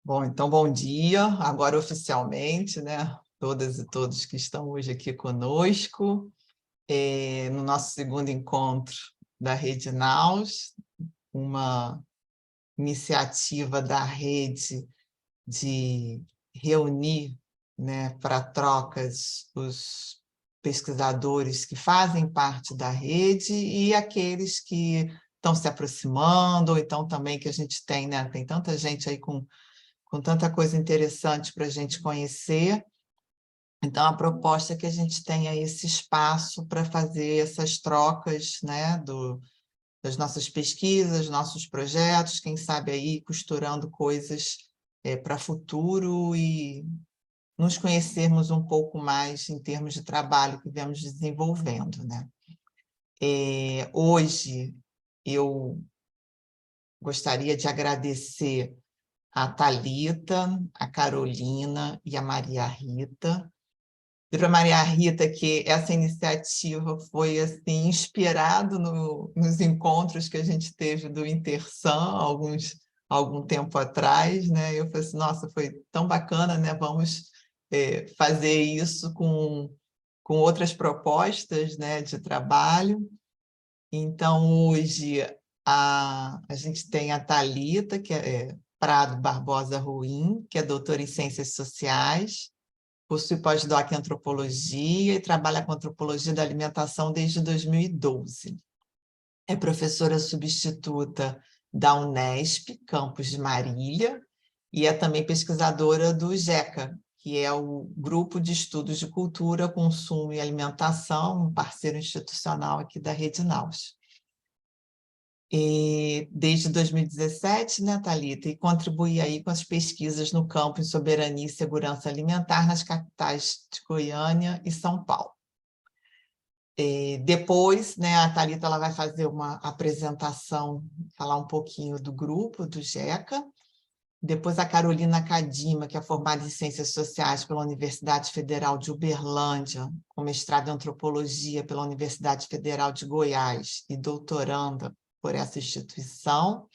Bom, então, bom dia, agora oficialmente, né? Todas e todos que estão hoje aqui conosco, no nosso segundo encontro da Rede Naus, uma iniciativa da rede de reunir, né, para trocas os pesquisadores que fazem parte da rede e aqueles que estão se aproximando, ou então também que a gente tem, né? Tem tanta gente aí com tanta coisa interessante para a gente conhecer. Então, a proposta é que a gente tenha esse espaço para fazer essas trocas, né, das nossas pesquisas, nossos projetos, quem sabe aí costurando coisas para futuro e nos conhecermos um pouco mais em termos de trabalho que viemos desenvolvendo, né? Hoje, eu gostaria de agradecer a Thalita, a Carolina e a Maria Rita. E para a Maria Rita que essa iniciativa foi assim, inspirado nos encontros que a gente teve do Intersan, algum tempo atrás, né? Eu falei assim, nossa, foi tão bacana, né? Vamos fazer isso com outras propostas, né, de trabalho. Então, hoje, a gente tem a Thalita, que é Prado Barbosa Ruim, que é doutora em Ciências Sociais, possui pós-doc em Antropologia e trabalha com Antropologia da Alimentação desde 2012. É professora substituta da Unesp, campus de Marília, e é também pesquisadora do GECA, que é o Grupo de Estudos de Cultura, Consumo e Alimentação, um parceiro institucional aqui da Rede Naus. E desde 2017, né, Thalita, e contribui aí com as pesquisas no campo em soberania e segurança alimentar nas capitais de Goiânia e São Paulo. Depois, né, a Thalita ela vai fazer uma apresentação, falar um pouquinho do grupo, do GECA. Depois a Carolina Cadima, que é formada em Ciências Sociais pela Universidade Federal de Uberlândia, com mestrado em Antropologia pela Universidade Federal de Goiás e doutoranda por essa instituição,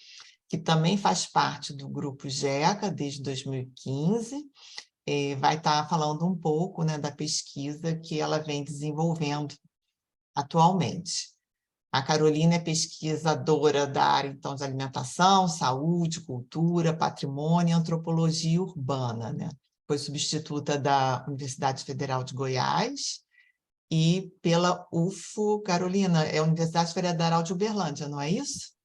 que também faz parte do grupo GECA desde 2015, vai estar falando um pouco, né, da pesquisa que ela vem desenvolvendo atualmente. A Carolina é pesquisadora da área, então, de alimentação, saúde, cultura, patrimônio e antropologia urbana, né? Foi substituta da Universidade Federal de Goiás e pela UFO, Carolina, é a Universidade Federal de Uberlândia, não é isso?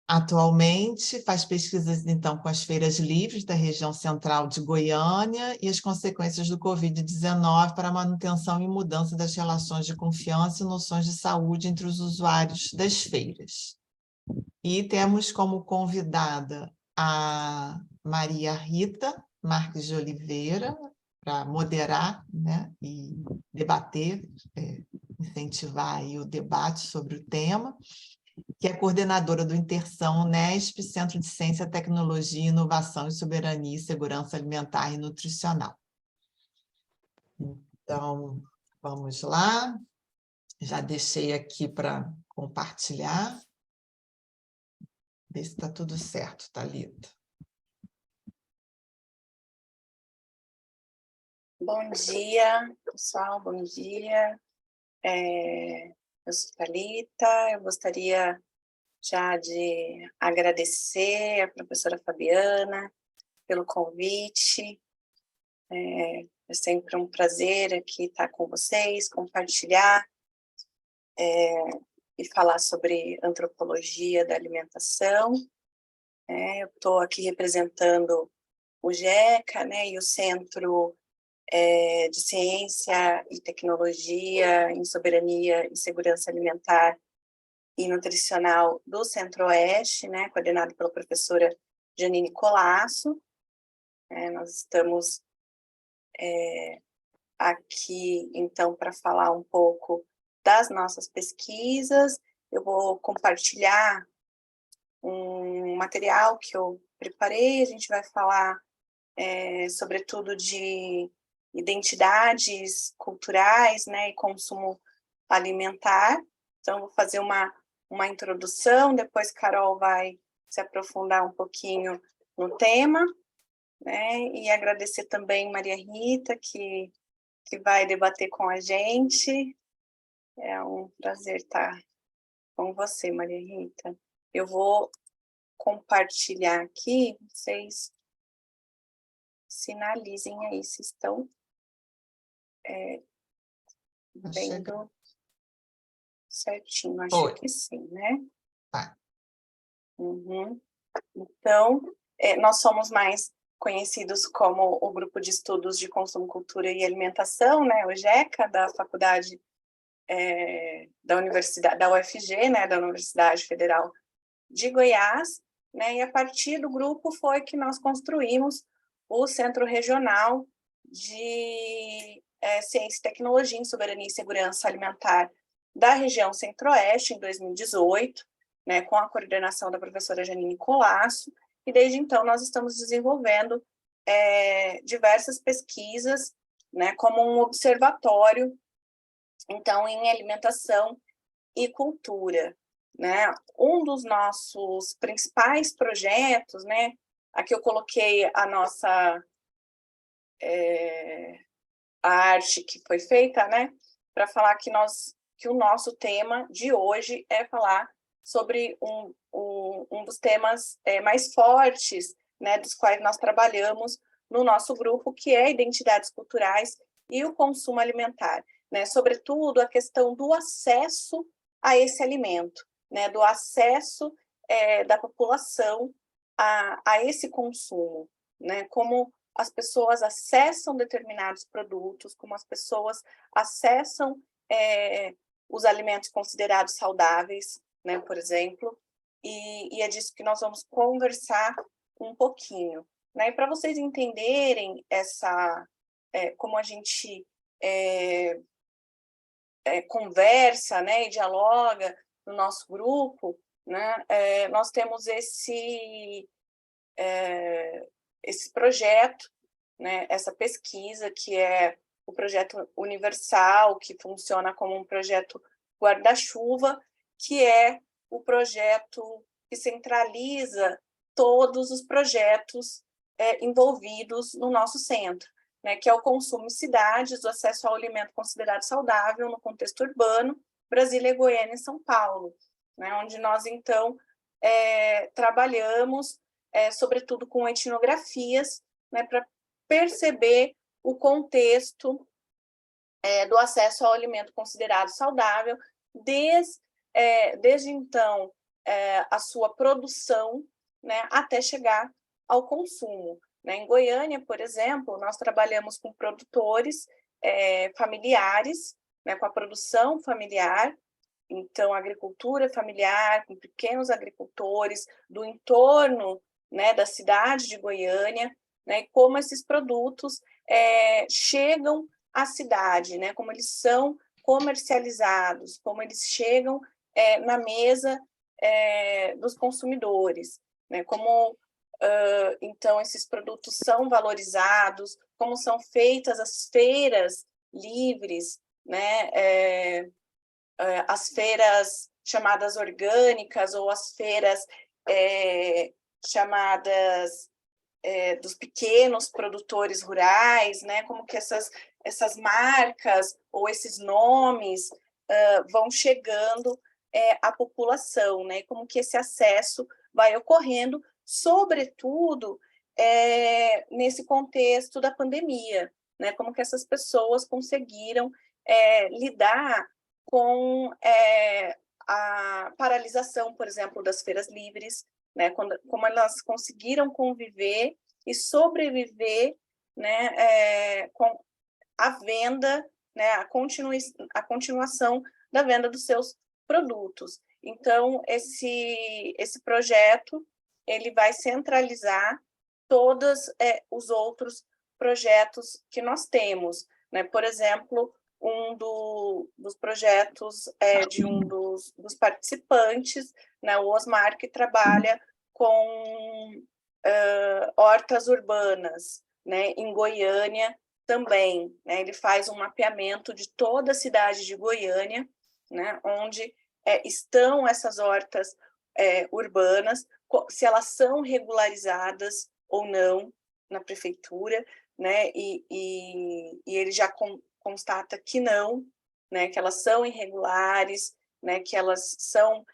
Atualmente, faz pesquisas, então, com as feiras livres da região central de Goiânia e as consequências do Covid-19 para a manutenção e mudança das relações de confiança e noções de saúde entre os usuários das feiras. E temos como convidada a Maria Rita Marques de Oliveira, para moderar, né, e debater, incentivar aí o debate sobre o tema, que é coordenadora do Intersan Unesp, Centro de Ciência, Tecnologia, Inovação e Soberania e Segurança Alimentar e Nutricional. Então, vamos lá. Já deixei aqui para compartilhar. Ver se está tudo certo, Thalita. Bom dia, pessoal, bom dia. Eu sou Thalita, eu gostaria já de agradecer a professora Fabiana pelo convite. É sempre um prazer aqui estar com vocês, compartilhar e falar sobre antropologia da alimentação. Eu estou aqui representando o GECA, né, e o Centro de Ciência e Tecnologia em Soberania e Segurança Alimentar e Nutricional do Centro-Oeste, né, coordenado pela professora Janine Colasso. Nós estamos aqui, então, para falar um pouco das nossas pesquisas. Eu vou compartilhar um material que eu preparei, a gente vai falar, sobretudo, de identidades culturais, né, e consumo alimentar. Então, vou fazer uma introdução, depois Carol vai se aprofundar um pouquinho no tema, né? E agradecer também Maria Rita, que vai debater com a gente. É um prazer estar com você, Maria Rita. Eu vou compartilhar aqui, vocês sinalizem aí se estão vendo certinho. Acho que sim, né? Tá. Uhum. Então, nós somos mais conhecidos como o Grupo de Estudos de Consumo, Cultura e Alimentação, né? O GECA, da Faculdade da Universidade, da UFG, né? Da Universidade Federal de Goiás, né? E a partir do grupo foi que nós construímos o Centro Regional de Ciência e Tecnologia em Soberania e Segurança Alimentar da região Centro-Oeste, em 2018, né, com a coordenação da professora Janine Colasso, e desde então nós estamos desenvolvendo diversas pesquisas, né, como um observatório, então, em alimentação e cultura, né? Um dos nossos principais projetos, né? Aqui eu coloquei a nossa a arte que foi feita, né? Para falar que o nosso tema de hoje é falar sobre um dos temas mais fortes, né? Dos quais nós trabalhamos no nosso grupo, que é identidades culturais e o consumo alimentar, né? Sobretudo a questão do acesso a esse alimento, né? Do acesso da população a esse consumo, né? Como as pessoas acessam determinados produtos, como as pessoas acessam os alimentos considerados saudáveis, né, por exemplo, e é disso que nós vamos conversar um pouquinho, né? E para vocês entenderem como a gente conversa, né, e dialoga no nosso grupo, né, nós temos esse projeto, né, essa pesquisa, que é o projeto Universal, que funciona como um projeto guarda-chuva, que é o projeto que centraliza todos os projetos envolvidos no nosso centro, né, que é o Consumo em Cidades, o acesso ao alimento considerado saudável no contexto urbano, Brasília, Goiânia e São Paulo, né, onde nós, então, trabalhamos sobretudo com etnografias, né, para perceber o contexto do acesso ao alimento considerado saudável, desde então, a sua produção, né, até chegar ao consumo, né? Em Goiânia, por exemplo, nós trabalhamos com produtores familiares, né, com a produção familiar, então, agricultura familiar, com pequenos agricultores do entorno, né, da cidade de Goiânia, né, e como esses produtos chegam à cidade, né, como eles são comercializados, como eles chegam na mesa dos consumidores, né, como, então, esses produtos são valorizados, como são feitas as feiras livres, né, as feiras chamadas orgânicas ou as feiras chamadas dos pequenos produtores rurais, né? Como que essas marcas ou esses nomes vão chegando à população, né? Como que esse acesso vai ocorrendo, sobretudo nesse contexto da pandemia, né? Como que essas pessoas conseguiram lidar com a paralisação, por exemplo, das feiras livres, né? Como elas conseguiram conviver e sobreviver, né, com a venda, né, a continuação da venda dos seus produtos. Então, esse projeto ele vai centralizar todos os outros projetos que nós temos, né? Por exemplo, dos projetos de um dos participantes, né, o Osmar, que trabalha com hortas urbanas, né, em Goiânia também, né, ele faz um mapeamento de toda a cidade de Goiânia, né, onde estão essas hortas urbanas, se elas são regularizadas ou não na prefeitura, né? E ele já constata que não, né? Que elas são irregulares, né? Que elas são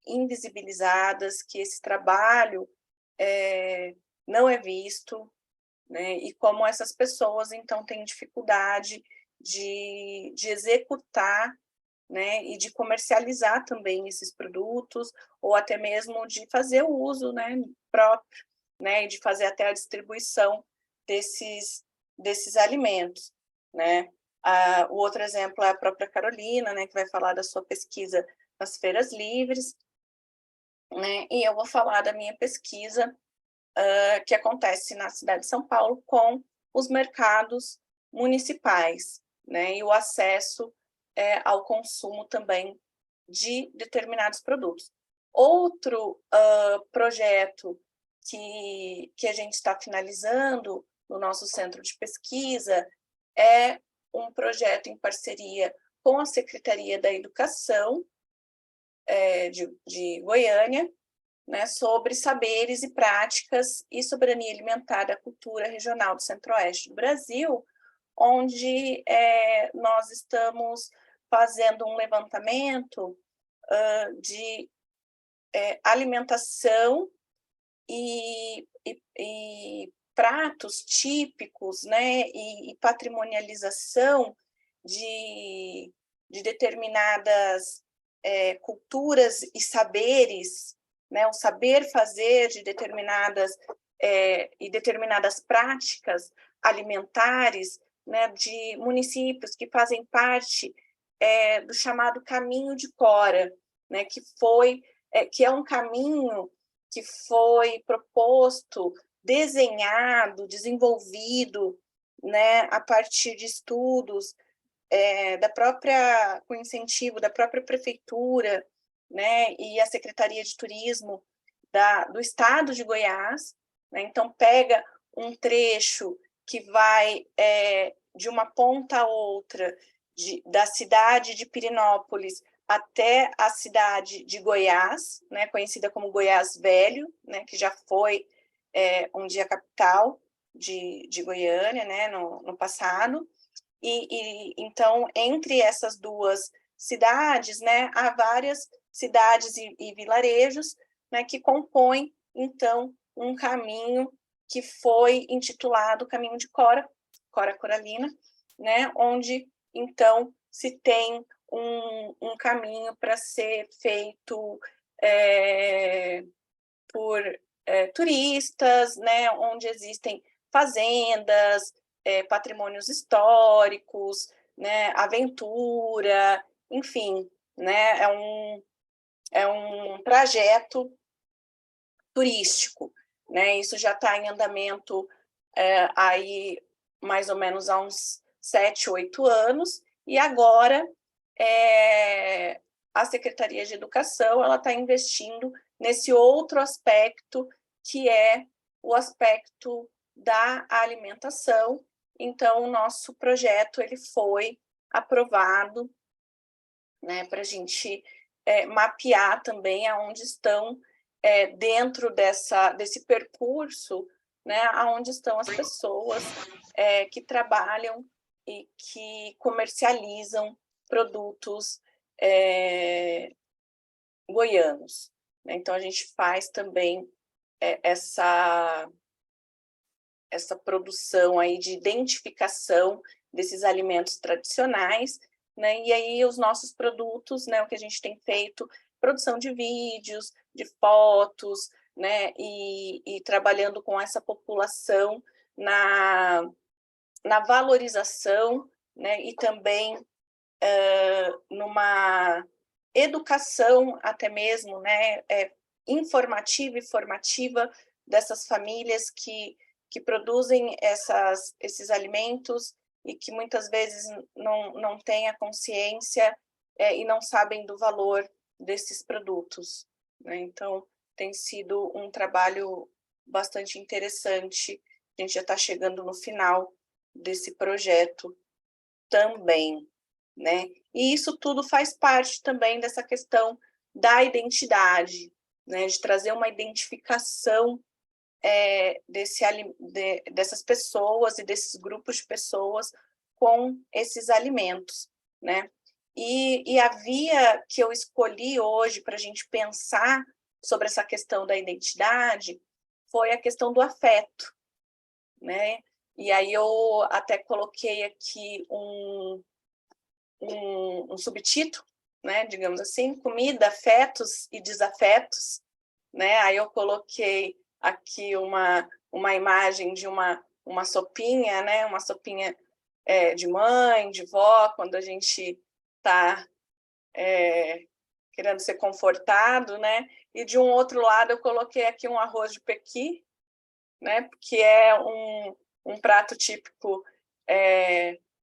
invisibilizadas, que esse trabalho não é visto, né? E como essas pessoas, então, têm dificuldade de executar, né? E de comercializar também esses produtos, ou até mesmo de fazer o uso, né? Próprio, né? E de fazer até a distribuição desses alimentos, né? O outro exemplo é a própria Carolina, né? Que vai falar da sua pesquisa nas feiras livres, né? E eu vou falar da minha pesquisa que acontece na cidade de São Paulo com os mercados municipais, né? E o acesso ao consumo também de determinados produtos. Outro projeto que a gente está finalizando no nosso centro de pesquisa é um projeto em parceria com a Secretaria da Educação de Goiânia, né, sobre saberes e práticas e soberania alimentar da cultura regional do Centro-Oeste do Brasil, onde nós estamos fazendo um levantamento de alimentação e pratos típicos, né, e patrimonialização de determinadas culturas e saberes, né, o saber fazer de determinadas práticas alimentares, né, de municípios que fazem parte do chamado Caminho de Cora, né, que é um caminho que foi proposto, desenhado, desenvolvido, né, a partir de estudos com incentivo da própria prefeitura, né, e a Secretaria de Turismo do Estado de Goiás, né? Então pega um trecho que vai de uma ponta a outra, da cidade de Pirenópolis até a cidade de Goiás, né, conhecida como Goiás Velho, né, que já foi um dia capital de Goiânia, né, no passado. Então, entre essas duas cidades, né, há várias cidades e vilarejos, né, que compõem, então, um caminho que foi intitulado Caminho de Cora Coralina, né, onde, então, se tem um caminho para ser feito por turistas, né, onde existem fazendas, patrimônios históricos, né, aventura, enfim, né, é um trajeto turístico, né, isso já está em andamento aí mais ou menos há uns 7, 8 anos, e agora a Secretaria de Educação ela está investindo nesse outro aspecto, que é o aspecto da alimentação. Então, o nosso projeto ele foi aprovado, né, para a gente mapear também aonde estão, dentro desse percurso, né, aonde estão as pessoas que trabalham e que comercializam produtos goianos, né? Então, a gente faz também essa produção aí de identificação desses alimentos tradicionais, né? E aí os nossos produtos, né, o que a gente tem feito, produção de vídeos, de fotos, né, e trabalhando com essa população na valorização, né, e também numa educação até mesmo, né, informativa e formativa dessas famílias que produzem esses alimentos e que muitas vezes não têm a consciência e não sabem do valor desses produtos, né? Então, tem sido um trabalho bastante interessante. A gente já está chegando no final desse projeto também, né? E isso tudo faz parte também dessa questão da identidade, né, de trazer uma identificação dessas pessoas e desses grupos de pessoas com esses alimentos, né? E a via que eu escolhi hoje para a gente pensar sobre essa questão da identidade foi a questão do afeto, né? E aí eu até coloquei aqui um subtítulo, né, digamos assim, comida, afetos e desafetos, né? Aí eu coloquei aqui uma imagem de uma sopinha, né? Uma sopinha de mãe, de vó, quando a gente está querendo ser confortado, né? E de um outro lado eu coloquei aqui um arroz de pequi, né? Que é um prato típico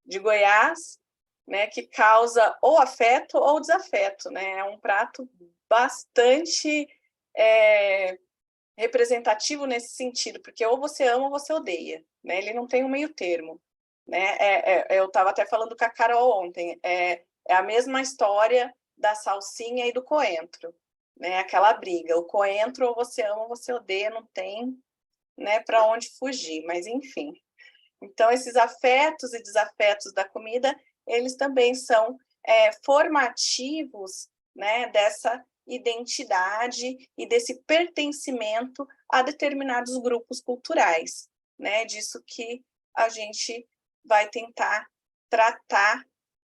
de Goiás, né? Que causa ou afeto ou desafeto, né? É um prato bastante representativo nesse sentido, porque ou você ama ou você odeia, né? Ele não tem um meio termo, né? Eu estava até falando com a Carol ontem, é a mesma história da salsinha e do coentro, né? Aquela briga, o coentro ou você ama ou você odeia, não tem, né, para onde fugir, mas enfim. Então, esses afetos e desafetos da comida, eles também são formativos, né, dessa identidade e desse pertencimento a determinados grupos culturais, né, disso que a gente vai tentar tratar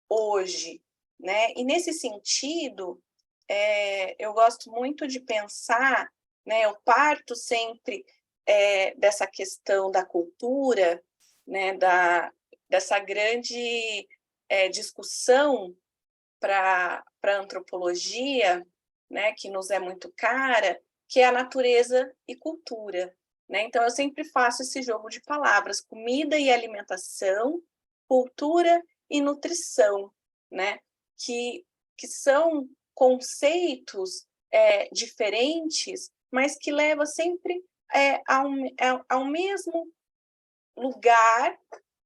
hoje, né? E nesse sentido, eu gosto muito de pensar, né, eu parto sempre dessa questão da cultura, né, dessa grande discussão para a antropologia, né, que nos é muito cara, que é a natureza e cultura, né? Então, eu sempre faço esse jogo de palavras, comida e alimentação, cultura e nutrição, né? Que são conceitos diferentes, mas que levam sempre ao mesmo lugar,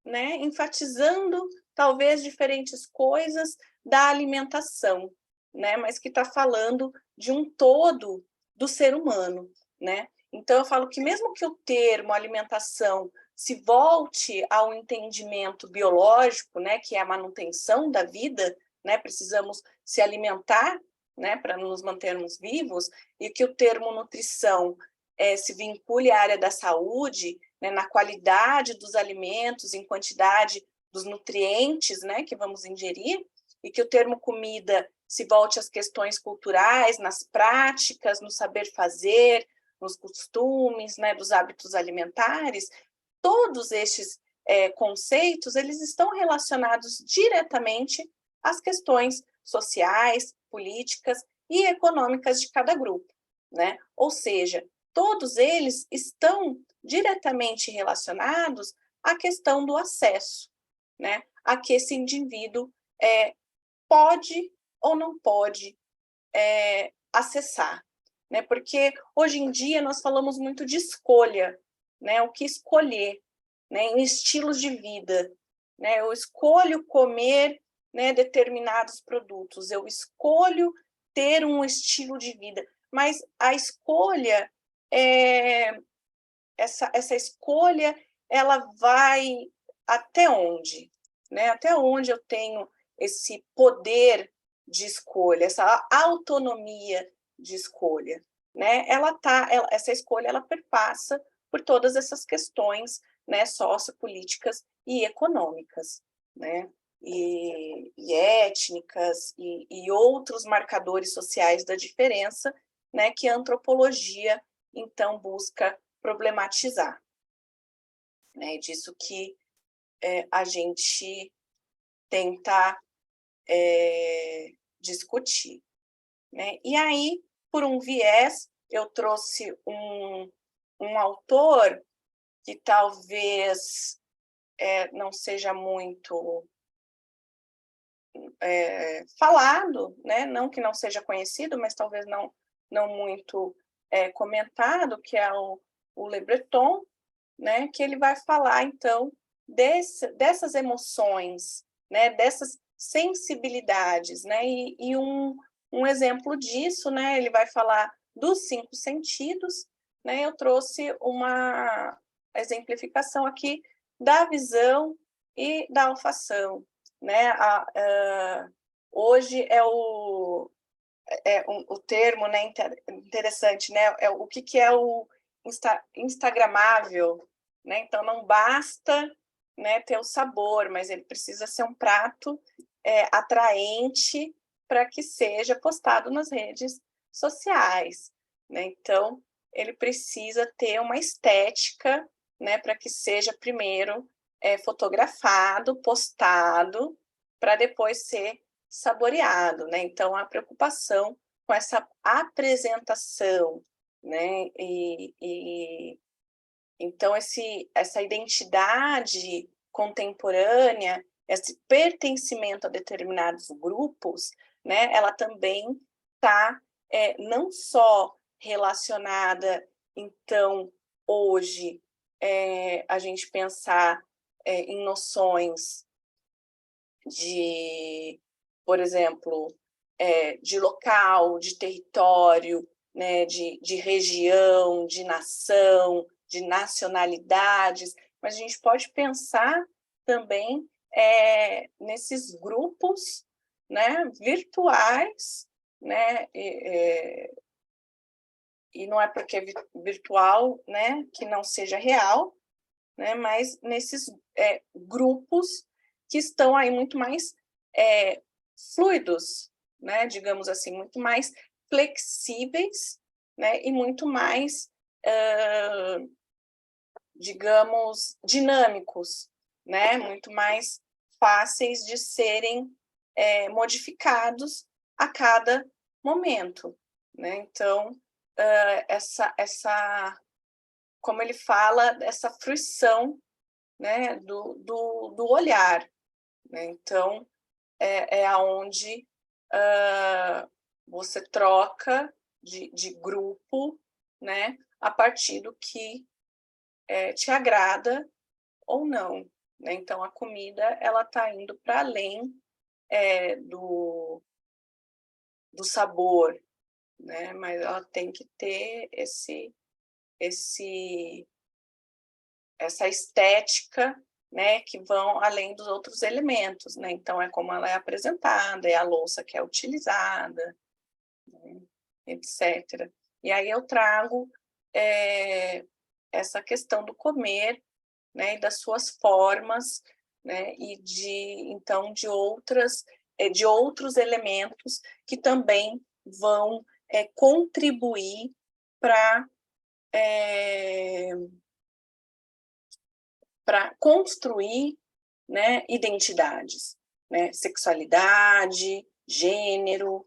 né? Enfatizando talvez diferentes coisas da alimentação, né? Mas que está falando de um todo do ser humano, né? Então eu falo que mesmo que o termo alimentação se volte ao entendimento biológico, né, que é a manutenção da vida, né? Precisamos se alimentar, né, para nos mantermos vivos, e que o termo nutrição se vincule à área da saúde, né, na qualidade dos alimentos, em quantidade dos nutrientes, né, que vamos ingerir, e que o termo comida se volte às questões culturais, nas práticas, no saber fazer, nos costumes, né, dos hábitos alimentares. Todos estes conceitos, eles estão relacionados diretamente às questões sociais, políticas e econômicas de cada grupo, né? Ou seja, todos eles estão diretamente relacionados à questão do acesso, né? A que esse indivíduo pode ou não pode acessar, né? Porque hoje em dia nós falamos muito de escolha, né? O que escolher, né? Em estilos de vida, né? Eu escolho comer, né, determinados produtos, eu escolho ter um estilo de vida, mas a escolha essa escolha, ela vai até onde? Né? Até onde eu tenho esse poder de escolha, essa autonomia de escolha? Né? Essa escolha ela perpassa por todas essas questões, né, sociopolíticas e econômicas, né? E étnicas e outros marcadores sociais da diferença, né, que a antropologia, então, busca problematizar, né? Disso que a gente tenta discutir, né? E aí, por um viés, eu trouxe um autor que talvez não seja muito falado, né? Não que não seja conhecido, mas talvez não muito comentado, que é o Le Breton, né? Que ele vai falar, então, dessas emoções, né? Dessas sensibilidades, né? E um um exemplo disso, né? Ele vai falar dos 5 sentidos, né? Eu trouxe uma exemplificação aqui da visão e da olfação, né? Hoje o termo, né, interessante, né? O que é o instagramável, né? Então não basta, né, ter o sabor, mas ele precisa ser um prato atraente para que seja postado nas redes sociais, né? Então ele precisa ter uma estética, né, para que seja primeiro fotografado, postado, para depois ser saboreado, né? Então a preocupação com essa apresentação, né? Então essa identidade contemporânea, esse pertencimento a determinados grupos, né? Ela também está não só relacionada, então hoje a gente pensar em noções de, por exemplo, de local, de território, né, de região, de nação, de nacionalidades, mas a gente pode pensar também nesses grupos, né, virtuais, né, e não é porque é virtual, né, que não seja real, né, mas nesses grupos que estão aí muito mais fluidos, né, digamos assim, muito mais flexíveis, né, e muito mais, digamos, dinâmicos, né, muito mais fáceis de serem modificados a cada momento, né? Então, como ele fala, essa fruição, né, do olhar, né? Então, aonde você troca de grupo, né, a partir do que te agrada ou não, né? Então, a comida ela está indo para além do sabor, né? Mas ela tem que ter essa estética, né, que vão além dos outros elementos, né? Então é como ela é apresentada, é a louça que é utilizada, né, etc. E aí eu trago essa questão do comer, né, e das suas formas, né, e então de outros elementos que também vão contribuir para construir, né, identidades, né, sexualidade, gênero,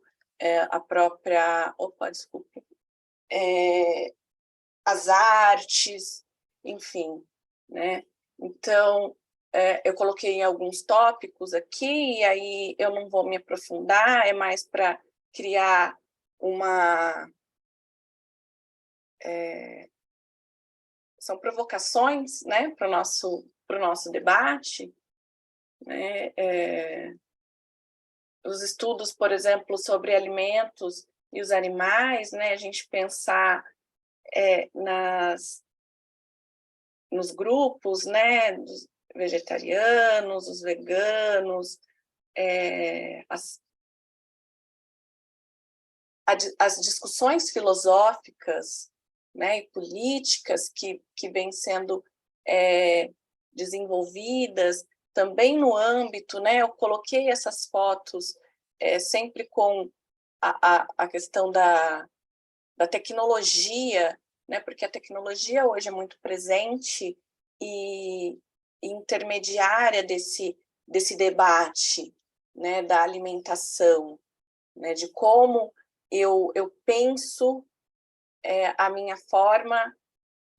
a própria, desculpe, as artes, enfim, né? Então, eu coloquei alguns tópicos aqui, e aí eu não vou me aprofundar, é mais para criar são provocações, né, para o nosso debate, né? Os estudos, por exemplo, sobre alimentos e os animais, né, a gente pensar nos grupos, né, dos vegetarianos, os veganos, as discussões filosóficas, né, e políticas que vêm sendo desenvolvidas também no âmbito, né, eu coloquei essas fotos sempre com a questão da tecnologia, né, porque a tecnologia hoje é muito presente e intermediária desse debate, né, da alimentação, né, de como eu penso a minha forma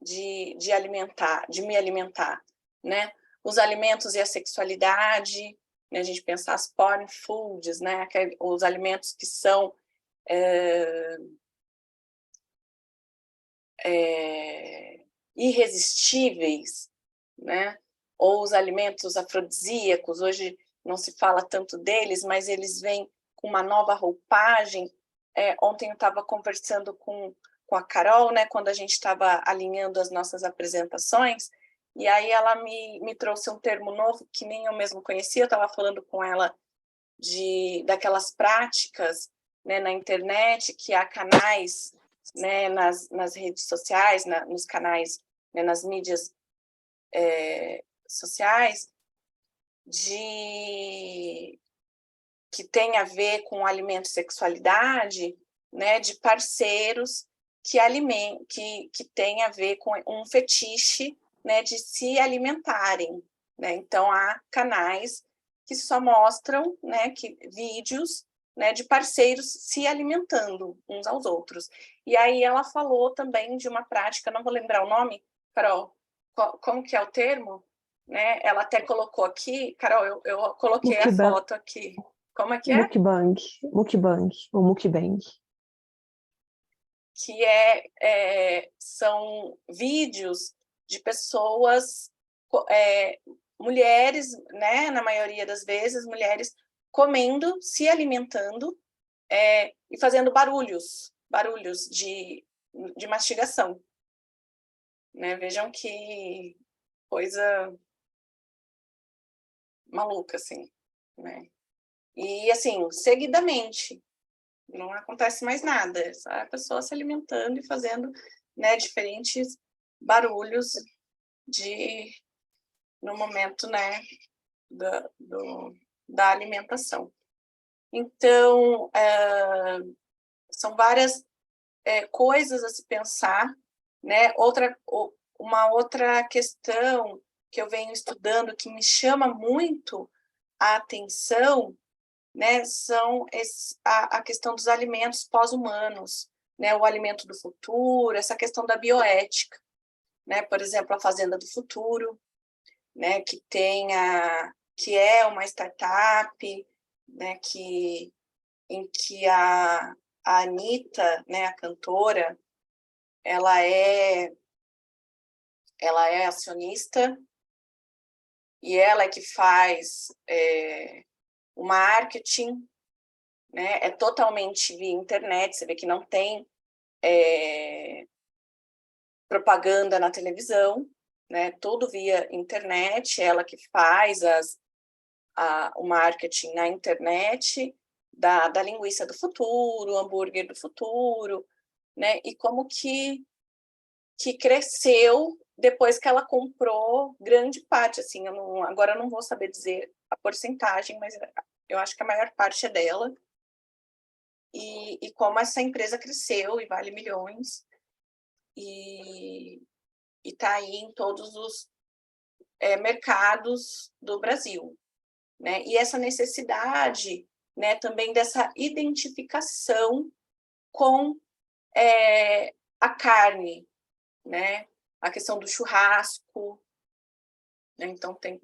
de me alimentar, né? Os alimentos e a sexualidade, né? A gente pensar as porn foods, né? Os alimentos que são irresistíveis, né? Ou os alimentos afrodisíacos, hoje não se fala tanto deles, mas eles vêm com uma nova roupagem ontem eu estava conversando com a Carol, né, quando a gente estava alinhando as nossas apresentações, e aí ela me trouxe um termo novo que nem eu mesmo conhecia. Eu estava falando com ela daquelas práticas, né, na internet, que há canais, né, nas redes sociais, nos canais, né, nas mídias sociais, que tem a ver com alimento e sexualidade, né, de parceiros que tem a ver com um fetiche, né, de se alimentarem, né? Então há canais que só mostram, né, vídeos, né, de parceiros se alimentando uns aos outros. E aí ela falou também de uma prática, não vou lembrar o nome, Carol, como que é o termo? Né? Ela até colocou aqui, Carol, eu coloquei a foto aqui. Como é que é? Mukbang, ou mukbang. Que são vídeos de pessoas, mulheres, né, na maioria das vezes, mulheres comendo, se alimentando e fazendo barulhos de mastigação. Né? Vejam que coisa maluca, assim, né? E, assim, seguidamente, não acontece mais nada, é só a pessoa se alimentando e fazendo, né, diferentes barulhos no momento, né, da alimentação. Então, são várias coisas a se pensar, né? Uma outra questão que eu venho estudando, que me chama muito a atenção, né, são a questão dos alimentos pós-humanos, né, o alimento do futuro, essa questão da bioética, né, por exemplo, a Fazenda do Futuro, né, que é uma startup, né, em que a Anitta, né, a cantora, ela é acionista, e ela é que faz o marketing, né? É totalmente via internet. Você vê que não tem propaganda na televisão, né? Tudo via internet. Ela que faz o marketing na internet da linguiça do futuro, hambúrguer do futuro, né? E como que cresceu depois que ela comprou grande parte, assim, agora eu não vou saber dizer a porcentagem, mas eu acho que a maior parte é dela. E como essa empresa cresceu e vale milhões, e está aí em todos os mercados do Brasil, né? E essa necessidade, né, também dessa identificação com a carne, né? A questão do churrasco, né? Então tem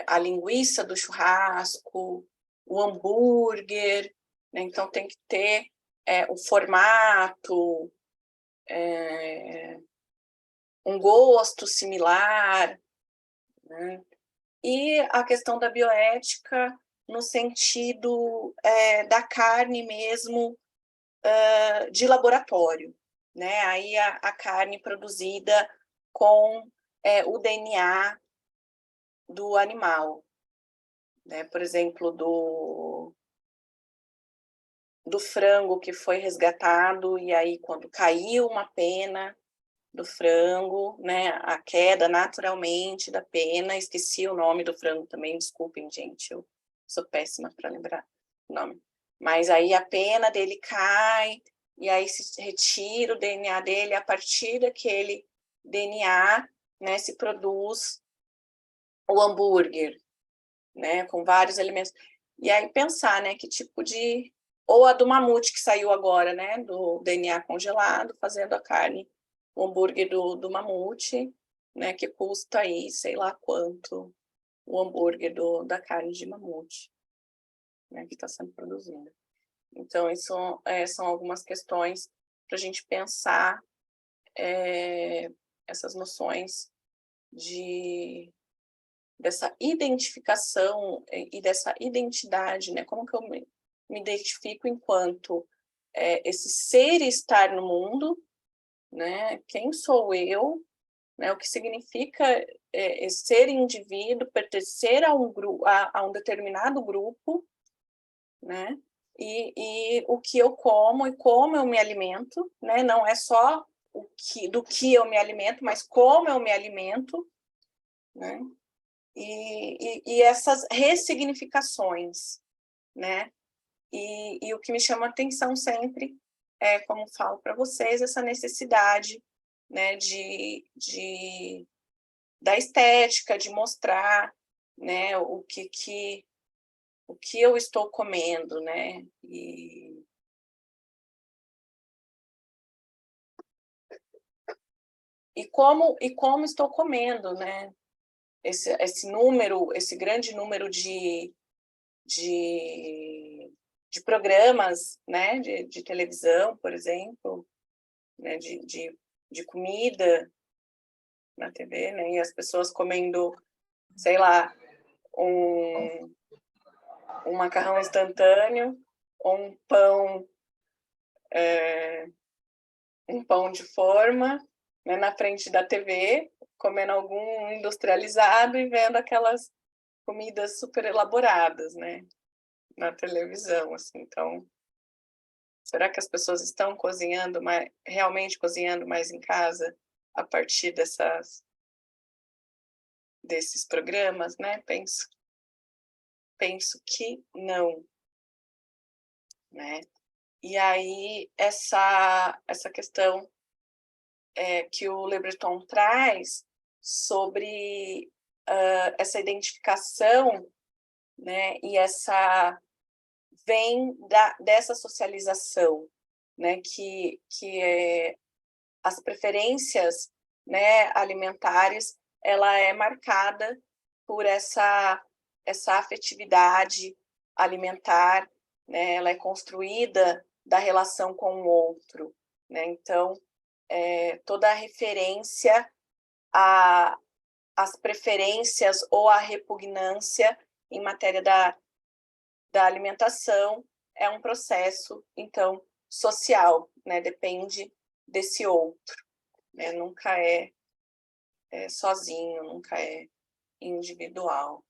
a linguiça do churrasco, o hambúrguer, né? Então tem que ter o formato, um gosto similar, né? E a questão da bioética no sentido da carne mesmo de laboratório, né? Aí a carne produzida com o DNA do animal, né? Por exemplo, do frango que foi resgatado, e aí quando caiu uma pena do frango, né, a queda naturalmente da pena, esqueci o nome do frango também, desculpem, gente, eu sou péssima para lembrar o nome, mas aí a pena dele cai, e aí se retira o DNA dele, a partir daquele DNA, né, se produz o hambúrguer, né, com vários elementos. E aí pensar, né, que tipo de... Ou a do mamute que saiu agora, né, do DNA congelado, fazendo a carne, o hambúrguer do mamute, né, que custa aí, sei lá quanto, o hambúrguer da carne de mamute, né, que está sendo produzida. Então, isso são algumas questões para a gente pensar essas noções dessa identificação e dessa identidade, né? Como que eu me identifico enquanto esse ser estar no mundo, né? Quem sou eu, né? O que significa ser indivíduo, pertencer a um determinado grupo, né? E o que eu como e como eu me alimento, né? Não é só do que eu me alimento, mas como eu me alimento, né? E essas ressignificações, né? E o que me chama a atenção sempre é, como falo para vocês, essa necessidade, né, da estética, de mostrar, né, o que eu estou comendo, né? E como estou comendo, né? Esse número, esse grande número de programas, né, de televisão, por exemplo, né, de comida na TV, né, e as pessoas comendo, sei lá, um macarrão instantâneo, ou um pão de forma, né, na frente da TV, comendo algum industrializado e vendo aquelas comidas super elaboradas, né, na televisão, assim. Então, será que as pessoas estão cozinhando realmente cozinhando mais em casa a partir desses programas, né? Penso que não, né? E aí essa questão que o Le Breton traz sobre essa identificação, né? E vem dessa socialização, né? Que as preferências, né, alimentares, ela é marcada por essa afetividade alimentar, né? Ela é construída da relação com o outro, né? Então, toda a referência às preferências ou à repugnância em matéria da alimentação é um processo, então, social, né? Depende desse outro, né? Nunca é sozinho, nunca é individual,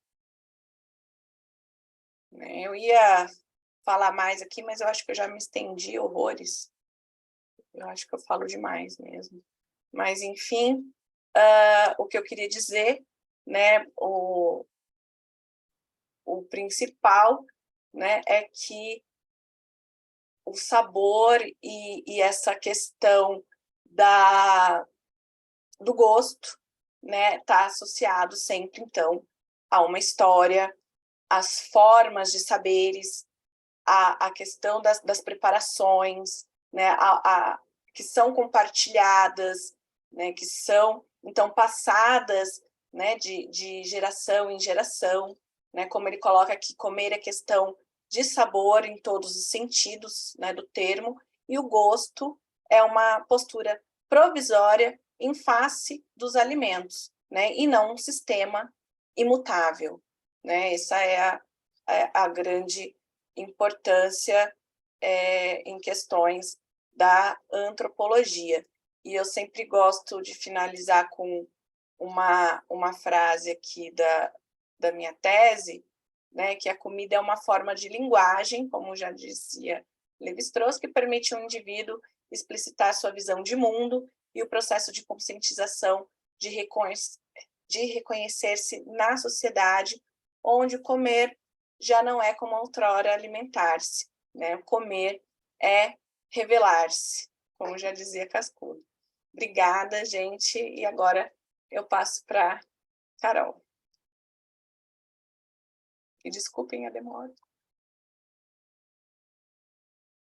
né? Eu ia falar mais aqui, mas eu acho que eu já me estendi horrores. Eu acho que eu falo demais mesmo. Mas, enfim, o que eu queria dizer, né? O principal, né, é que o sabor e essa questão do gosto, né, está associado sempre, então, a uma história, às formas de saberes, a questão das preparações, né, que são compartilhadas, né, que são, então, passadas, né, de geração em geração, né, como ele coloca aqui, comer é questão de sabor em todos os sentidos, né, do termo, e o gosto é uma postura provisória em face dos alimentos, né, e não um sistema imutável, né? Essa é a grande importância em questões da antropologia. E eu sempre gosto de finalizar com uma frase aqui da minha tese, né, que a comida é uma forma de linguagem, como já dizia Lévi-Strauss, que permite ao indivíduo explicitar sua visão de mundo e o processo de conscientização de reconhecer-se na sociedade, onde comer já não é como outrora alimentar-se, né? Comer é revelar-se, como já dizia Cascudo. Obrigada, gente, e agora eu passo para Carol. E desculpem a demora.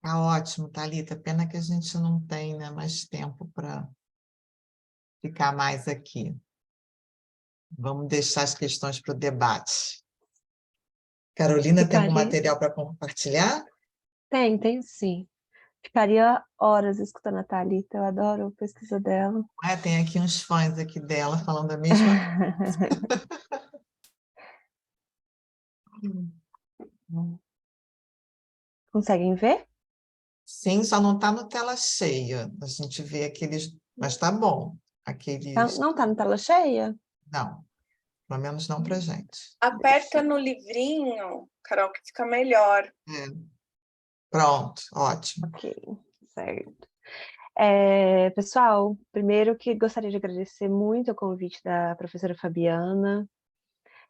Tá ótimo, Thalita. Pena que a gente não tem, né, mais tempo para ficar mais aqui. Vamos deixar as questões para o debate. Carolina, tem algum material para compartilhar? Tem sim. Ficaria horas escutando a Thalita, eu adoro a pesquisa dela. Tem aqui uns fãs aqui dela falando a mesma coisa. Conseguem ver? Sim, só não está no tela cheia. A gente vê aqueles... Mas tá bom. Aqueles... Não está na tela cheia? Não, pelo menos não para gente. Aperta no livrinho, Carol, que fica melhor. Pronto, ótimo. Ok, certo. Pessoal, primeiro que gostaria de agradecer muito o convite da professora Fabiana.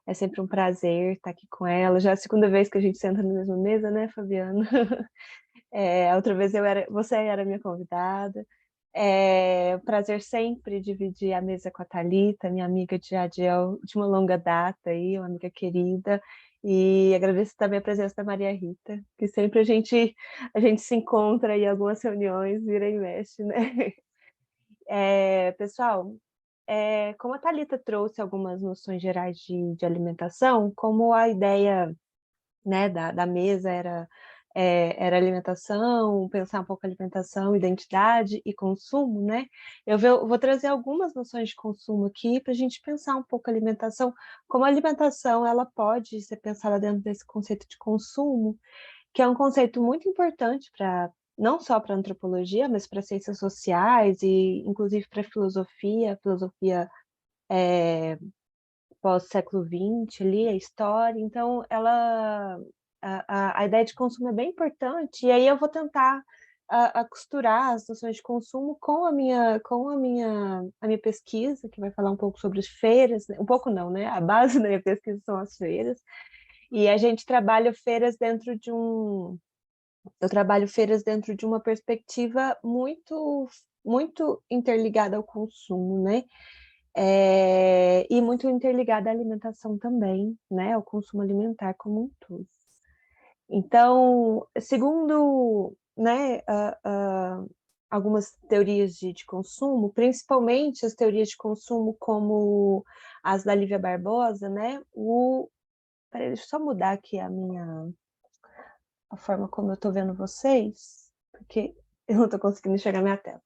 É sempre um prazer estar aqui com ela. Já é a segunda vez que a gente senta na mesma mesa, né, Fabiana? A outra vez você era minha convidada. É um prazer sempre dividir a mesa com a Thalita, minha amiga de uma longa data aí, uma amiga querida. E agradeço também a presença da Maria Rita, que sempre a gente se encontra em algumas reuniões, vira e mexe, né? Pessoal, como a Thalita trouxe algumas noções gerais de alimentação, como a ideia, né, da mesa era alimentação, pensar um pouco alimentação, identidade e consumo, né? Eu vou trazer algumas noções de consumo aqui para a gente pensar um pouco a alimentação, como a alimentação ela pode ser pensada dentro desse conceito de consumo, que é um conceito muito importante para não só para a antropologia, mas para ciências sociais e inclusive para a filosofia pós-século XX ali, a história. Então, a ideia de consumo é bem importante, e aí eu vou tentar costurar as noções de consumo com a minha pesquisa, que vai falar um pouco sobre as feiras, né? Um pouco não, né? A base da minha pesquisa são as feiras, e a gente trabalha feiras eu trabalho feiras dentro de uma perspectiva muito interligada ao consumo, né? E muito interligada à alimentação também, né? Ao consumo alimentar como um todo. Então, segundo, né, algumas teorias de consumo, principalmente as teorias de consumo como as da Lívia Barbosa, né? Peraí, deixa eu só mudar aqui a forma como eu estou vendo vocês, porque eu não estou conseguindo enxergar minha tela.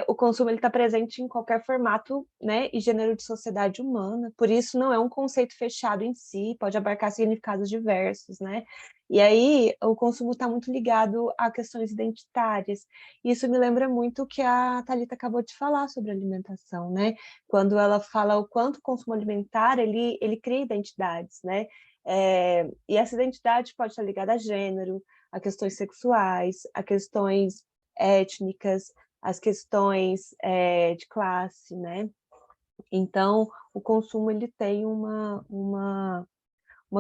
O consumo está presente em qualquer formato, né, e gênero de sociedade humana, por isso não é um conceito fechado em si, pode abarcar significados diversos, né? E aí o consumo está muito ligado a questões identitárias. Isso me lembra muito o que a Thalita acabou de falar sobre alimentação, né? Quando ela fala o quanto o consumo alimentar ele cria identidades, né? E essa identidade pode estar ligada a gênero, a questões sexuais, a questões étnicas, as questões de classe, né? Então, o consumo ele tem uma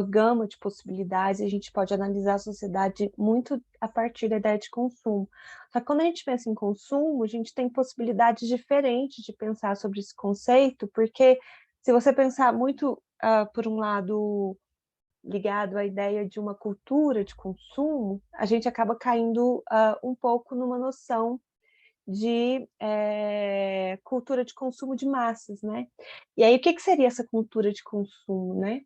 gama de possibilidades e a gente pode analisar a sociedade muito a partir da ideia de consumo. Só que quando a gente pensa em consumo, a gente tem possibilidades diferentes de pensar sobre esse conceito, porque se você pensar muito, por um lado, ligado à ideia de uma cultura de consumo, a gente acaba caindo um pouco numa noção de cultura de consumo de massas, né? E aí, o que seria essa cultura de consumo, né?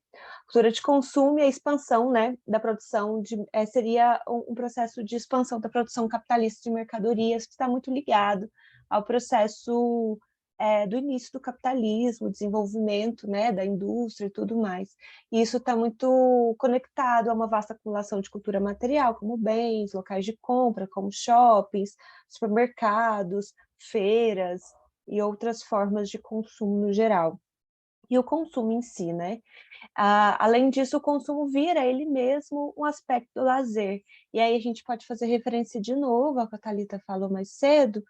Cultura de consumo e a expansão, né, da produção seria um processo de expansão da produção capitalista de mercadorias que está muito ligado ao processo do início do capitalismo, desenvolvimento, né, da indústria e tudo mais. E isso está muito conectado a uma vasta acumulação de cultura material, como bens, locais de compra, como shoppings, supermercados, feiras e outras formas de consumo no geral. E o consumo em si, né? Além disso, o consumo vira ele mesmo um aspecto do lazer. E aí a gente pode fazer referência de novo ao que a Thalita falou mais cedo,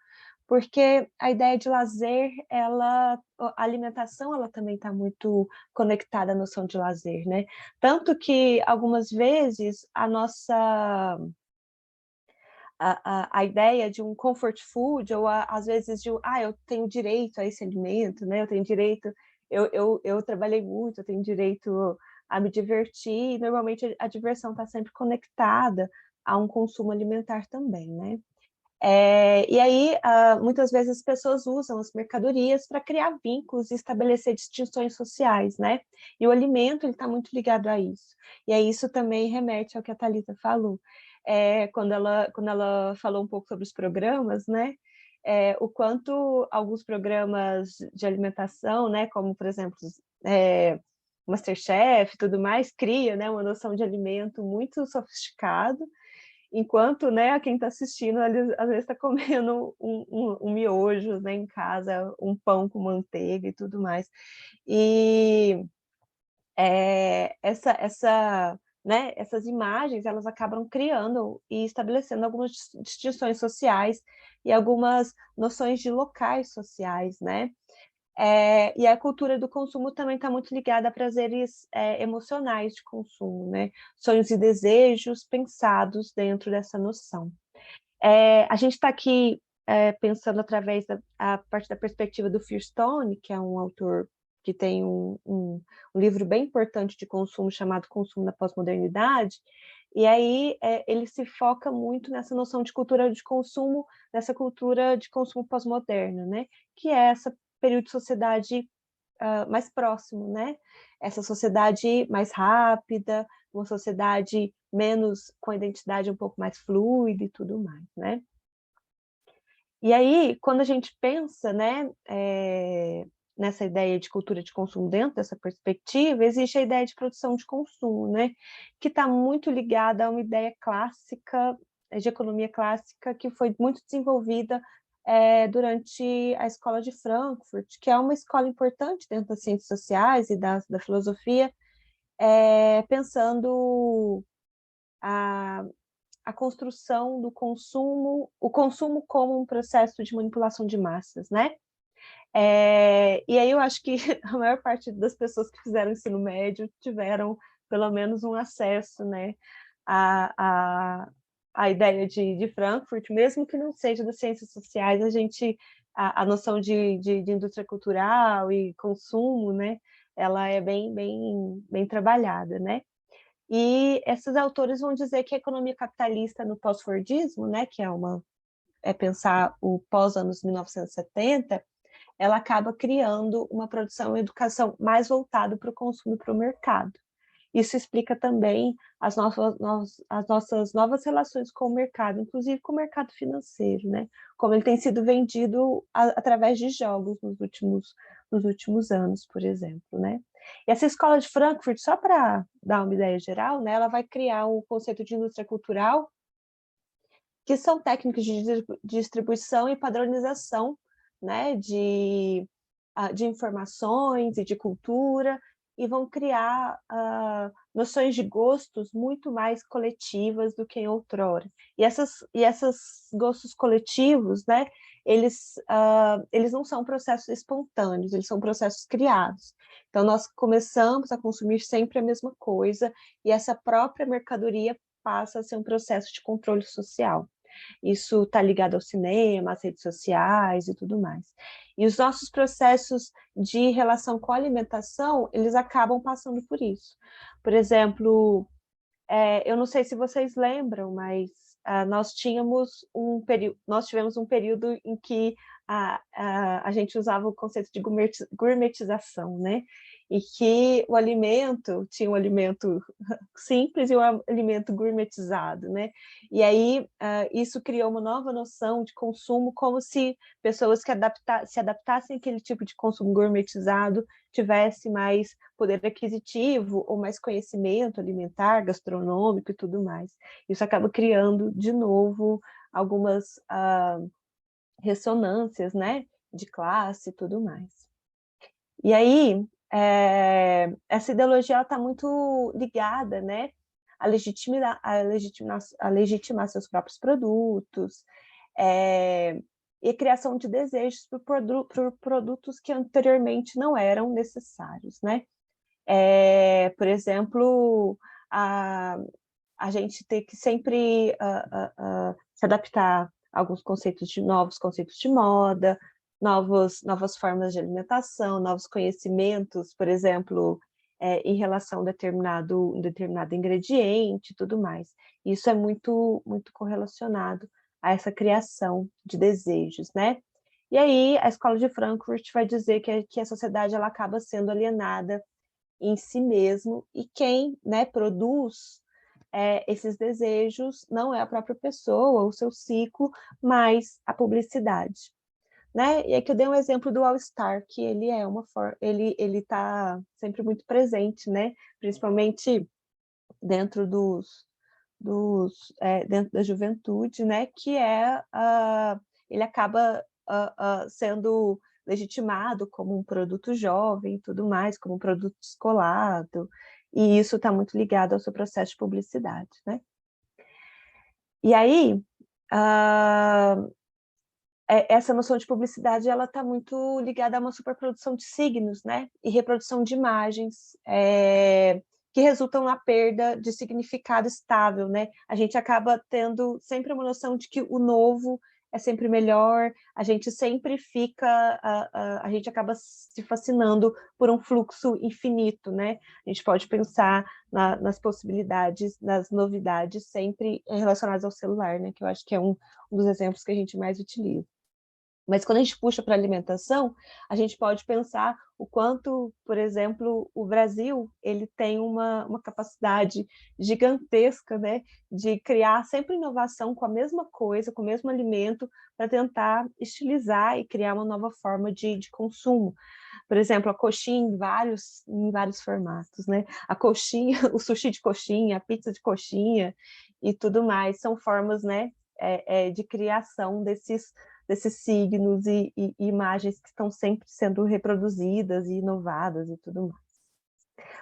porque a ideia de lazer, a alimentação, ela também está muito conectada à noção de lazer, né? Tanto que, algumas vezes, a ideia de um comfort food, ou às vezes de eu tenho direito a esse alimento, né? Eu tenho direito, eu trabalhei muito, eu tenho direito a me divertir, e normalmente a diversão está sempre conectada a um consumo alimentar também, né? E aí, muitas vezes as pessoas usam as mercadorias para criar vínculos e estabelecer distinções sociais, né? E o alimento, ele está muito ligado a isso. E aí isso também remete ao que a Thalita falou. Quando ela falou um pouco sobre os programas, né? O quanto alguns programas de alimentação, né? Como, por exemplo, MasterChef e tudo mais, cria, né, uma noção de alimento muito sofisticado, enquanto, né, quem está assistindo, às vezes está comendo um miojo, né, em casa, um pão com manteiga e tudo mais. E né, essas imagens, elas acabam criando e estabelecendo algumas distinções sociais e algumas noções de locais sociais, né? E a cultura do consumo também está muito ligada a prazeres emocionais de consumo, né? Sonhos e desejos pensados dentro dessa noção. A gente está aqui pensando através a partir da perspectiva do Firestone, que é um autor que tem um livro bem importante de consumo chamado Consumo na Pós-Modernidade, e aí ele se foca muito nessa noção de cultura de consumo, nessa cultura de consumo pós-moderna, né? Que é essa período de sociedade mais próximo, né? Essa sociedade mais rápida, uma sociedade menos com a identidade um pouco mais fluida e tudo mais, né? E aí, quando a gente pensa, né, nessa ideia de cultura de consumo dentro dessa perspectiva, existe a ideia de produção de consumo, né, que está muito ligada a uma ideia clássica, de economia clássica, que foi muito desenvolvida durante a Escola de Frankfurt, que é uma escola importante dentro das ciências sociais e da filosofia, pensando a construção do consumo, o consumo como um processo de manipulação de massas, né? E aí eu acho que a maior parte das pessoas que fizeram ensino médio tiveram pelo menos um acesso, né, a ideia de Frankfurt, mesmo que não seja das ciências sociais, a noção de indústria cultural e consumo, né, ela é bem trabalhada, né? E esses autores vão dizer que a economia capitalista no pós-fordismo, né, que é pensar o pós-anos 1970, ela acaba criando uma produção e educação mais voltada para o consumo e para o mercado. Isso explica também as nossas novas relações com o mercado, inclusive com o mercado financeiro, né? Como ele tem sido vendido através de jogos nos últimos anos, por exemplo, né? E essa escola de Frankfurt, só para dar uma ideia geral, né, ela vai criar um conceito de indústria cultural, que são técnicas de distribuição e padronização, né, de informações e de cultura, e vão criar noções de gostos muito mais coletivas do que em outrora. E esses gostos coletivos, né, eles não são processos espontâneos, eles são processos criados. Então, nós começamos a consumir sempre a mesma coisa, e essa própria mercadoria passa a ser um processo de controle social. Isso está ligado ao cinema, às redes sociais e tudo mais. E os nossos processos de relação com a alimentação, eles acabam passando por isso. Por exemplo, eu não sei se vocês lembram, mas nós tivemos um período em que a gente usava o conceito de gourmetização, né? E que o alimento tinha um alimento simples e um alimento gourmetizado, né? E aí isso criou uma nova noção de consumo, como se pessoas que se adaptassem àquele tipo de consumo gourmetizado tivesse mais poder aquisitivo ou mais conhecimento alimentar, gastronômico e tudo mais. Isso acaba criando, de novo, algumas ressonâncias, né, de classe e tudo mais. E aí, essa ideologia está muito ligada, né, a legitimar seus próprios produtos, e a criação de desejos por produtos que anteriormente não eram necessários, né? Por exemplo, a gente ter que sempre se adaptar a alguns novos conceitos de moda, novas formas de alimentação, novos conhecimentos, por exemplo, em relação a um determinado ingrediente e tudo mais. Isso é muito, muito correlacionado a essa criação de desejos, né? E aí, a Escola de Frankfurt vai dizer que a sociedade ela acaba sendo alienada em si mesmo, e quem, né, produz esses desejos não é a própria pessoa, o seu ciclo, mas a publicidade. Né? E aqui eu dei um exemplo do All-Star, que ele ele está sempre muito presente, né? Principalmente dentro dentro da juventude, né, que ele acaba sendo legitimado como um produto jovem e tudo mais, como um produto descolado, e isso está muito ligado ao seu processo de publicidade, né? E aí, essa noção de publicidade ela está muito ligada a uma superprodução de signos, né? E reprodução de imagens, que resultam na perda de significado estável, né? A gente acaba tendo sempre uma noção de que o novo é sempre melhor, a gente sempre fica, a gente acaba se fascinando por um fluxo infinito, né? A gente pode pensar nas possibilidades, nas novidades, sempre relacionadas ao celular, né? Que eu acho que é um dos exemplos que a gente mais utiliza. Mas quando a gente puxa para a alimentação, a gente pode pensar o quanto, por exemplo, o Brasil ele tem uma capacidade gigantesca, né, de criar sempre inovação com a mesma coisa, com o mesmo alimento, para tentar estilizar e criar uma nova forma de consumo. Por exemplo, a coxinha em vários formatos, né? A coxinha, o sushi de coxinha, a pizza de coxinha e tudo mais, são formas, né, de criação desses signos e imagens que estão sempre sendo reproduzidas e inovadas e tudo mais.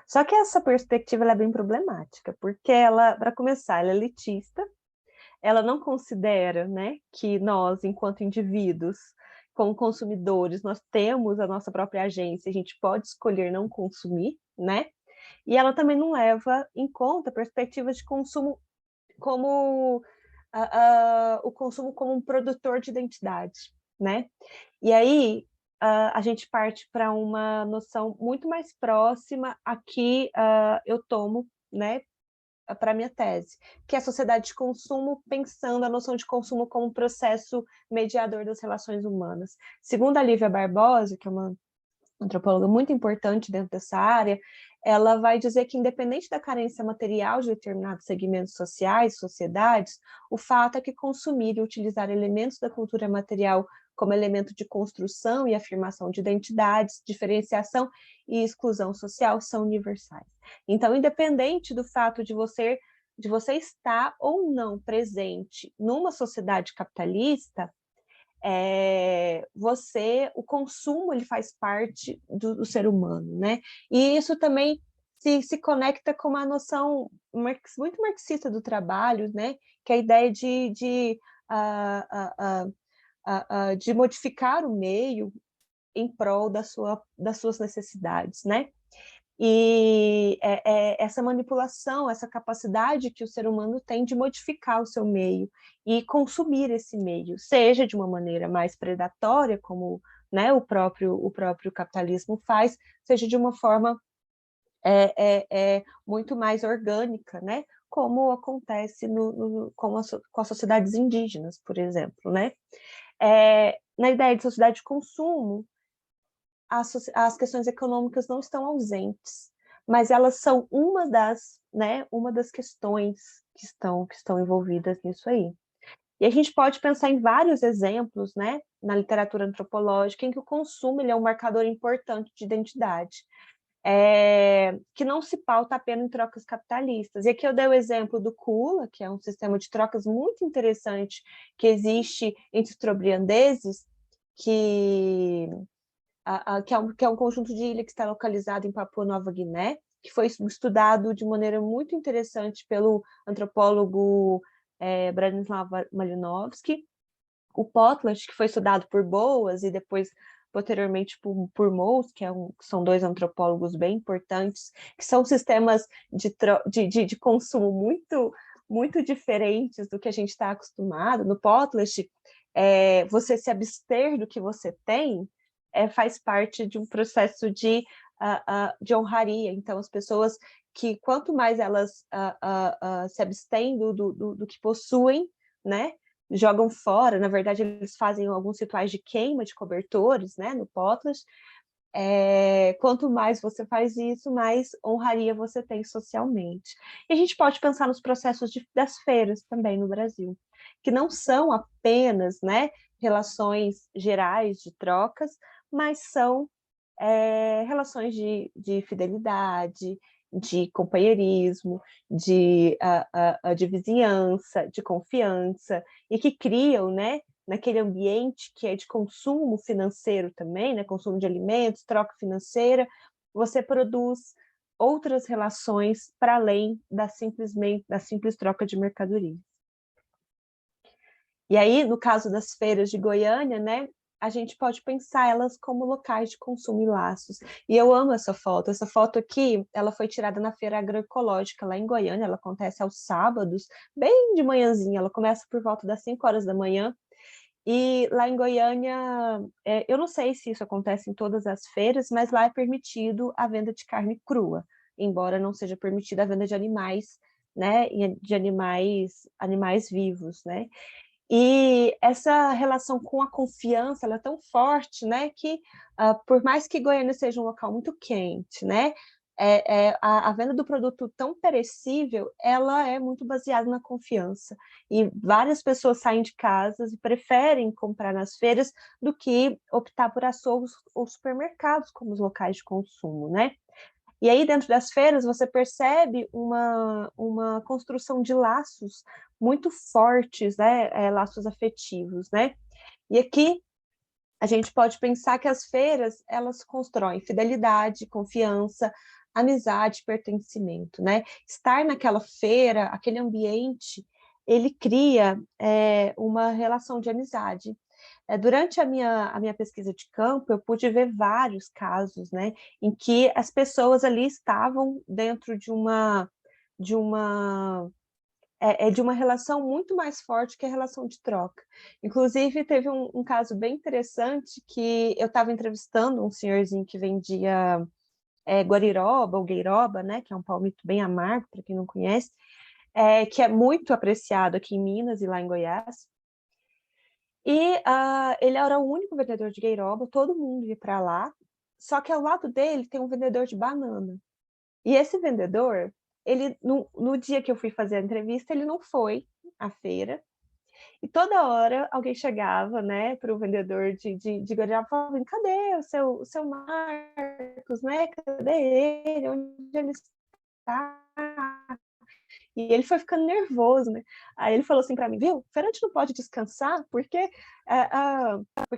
Só que essa perspectiva ela é bem problemática, porque ela, para começar, ela é elitista, ela não considera, né, que nós, enquanto indivíduos, como consumidores, nós temos a nossa própria agência, a gente pode escolher não consumir, né? E ela também não leva em conta a perspectiva de consumo como o consumo como um produtor de identidade, né? E aí a gente parte para uma noção muito mais próxima a que eu tomo, né, para a minha tese, que é a sociedade de consumo, pensando a noção de consumo como um processo mediador das relações humanas. Segundo a Lívia Barbosa, que é uma antropóloga muito importante dentro dessa área, ela vai dizer que, independente da carência material de determinados segmentos sociais, sociedades, o fato é que consumir e utilizar elementos da cultura material como elemento de construção e afirmação de identidades, diferenciação e exclusão social são universais. Então, independente do fato de você estar ou não presente numa sociedade capitalista, o consumo ele faz parte do ser humano, né? E isso também se conecta com uma noção muito marxista do trabalho, né? Que é a ideia de modificar o meio em prol das suas necessidades, né? E essa manipulação, essa capacidade que o ser humano tem de modificar o seu meio e consumir esse meio, seja de uma maneira mais predatória, como, né, o próprio capitalismo faz, seja de uma forma muito mais orgânica, né, como acontece com as sociedades indígenas, por exemplo, né? Na ideia de sociedade de consumo, as questões econômicas não estão ausentes, mas elas são uma das questões que estão envolvidas nisso aí. E a gente pode pensar em vários exemplos, né, na literatura antropológica, em que o consumo ele é um marcador importante de identidade, que não se pauta apenas em trocas capitalistas. E aqui eu dei o exemplo do Kula, que é um sistema de trocas muito interessante que existe entre os trobriandeses, que é um conjunto de ilhas que está localizado em Papua Nova Guiné, que foi estudado de maneira muito interessante pelo antropólogo Branislav Malinowski. O Potlatch, que foi estudado por Boas e depois, posteriormente, por Mous, que são dois antropólogos bem importantes, que são sistemas de consumo muito, muito diferentes do que a gente está acostumado. No Potlatch, você se abster do que você tem faz parte de um processo de honraria. Então, as pessoas que, quanto mais elas se abstêm do que possuem, né, jogam fora, na verdade, eles fazem alguns rituais de queima de cobertores, né, no Potlatch. Quanto mais você faz isso, mais honraria você tem socialmente. E a gente pode pensar nos processos das feiras também no Brasil, que não são apenas, né, relações gerais de trocas, mas são relações de fidelidade de companheirismo, de vizinhança, de confiança, e que criam, né, naquele ambiente que é de consumo financeiro também, né, consumo de alimentos, troca financeira, você produz outras relações para além da simples troca de mercadorias. E aí, no caso das feiras de Goiânia, né, a gente pode pensar elas como locais de consumo e laços. E eu amo essa foto. Essa foto aqui, ela foi tirada na Feira Agroecológica, lá em Goiânia. Ela acontece aos sábados, bem de manhãzinha. Ela começa por volta das 5 horas da manhã. E lá em Goiânia, eu não sei se isso acontece em todas as feiras, mas lá é permitido a venda de carne crua, embora não seja permitida a venda de animais, né, de animais vivos, né? E essa relação com a confiança, ela é tão forte, né, que por mais que Goiânia seja um local muito quente, né, a venda do produto tão perecível, ela é muito baseada na confiança. E várias pessoas saem de casas e preferem comprar nas feiras do que optar por açougues ou supermercados como os locais de consumo, né? E aí, dentro das feiras, você percebe uma construção de laços muito fortes, né? Laços afetivos, né? E aqui a gente pode pensar que as feiras, elas constroem fidelidade, confiança, amizade, pertencimento, né? Estar naquela feira, aquele ambiente, ele cria uma relação de amizade. Durante a minha pesquisa de campo, eu pude ver vários casos, né, em que as pessoas ali estavam dentro de uma de uma relação muito mais forte que a relação de troca. Inclusive, teve um caso bem interessante que eu estava entrevistando um senhorzinho que vendia guariroba ou gueiroba, né, que é um palmito bem amargo, para quem não conhece, que é muito apreciado aqui em Minas e lá em Goiás. E ele era o único vendedor de gueiroba, todo mundo ia para lá, só que ao lado dele tem um vendedor de banana. E esse vendedor, ele no dia que eu fui fazer a entrevista, ele não foi à feira, e toda hora alguém chegava, né, para o vendedor de guariroba, falando: cadê o seu Marcos, né? Cadê ele? Onde ele está? E ele foi ficando nervoso, né? Aí ele falou assim para mim, viu, feirante não pode descansar porque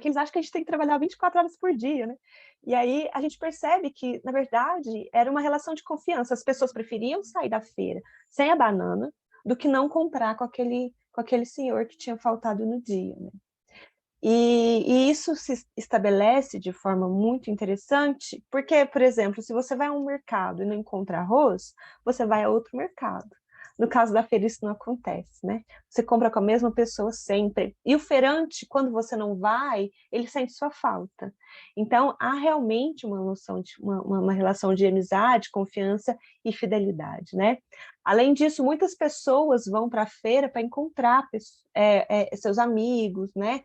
eles acham que a gente tem que trabalhar 24 horas por dia, né? E aí a gente percebe que, na verdade, era uma relação de confiança. As pessoas preferiam sair da feira sem a banana do que não comprar com aquele senhor que tinha faltado no dia, né? E isso se estabelece de forma muito interessante, porque, por exemplo, se você vai a um mercado e não encontra arroz, você vai a outro mercado. No caso da feira, isso não acontece, né? Você compra com a mesma pessoa sempre. E o feirante, quando você não vai, ele sente sua falta. Então, há realmente uma noção de uma relação de amizade, confiança e fidelidade, né? Além disso, muitas pessoas vão para a feira para encontrar seus amigos, né?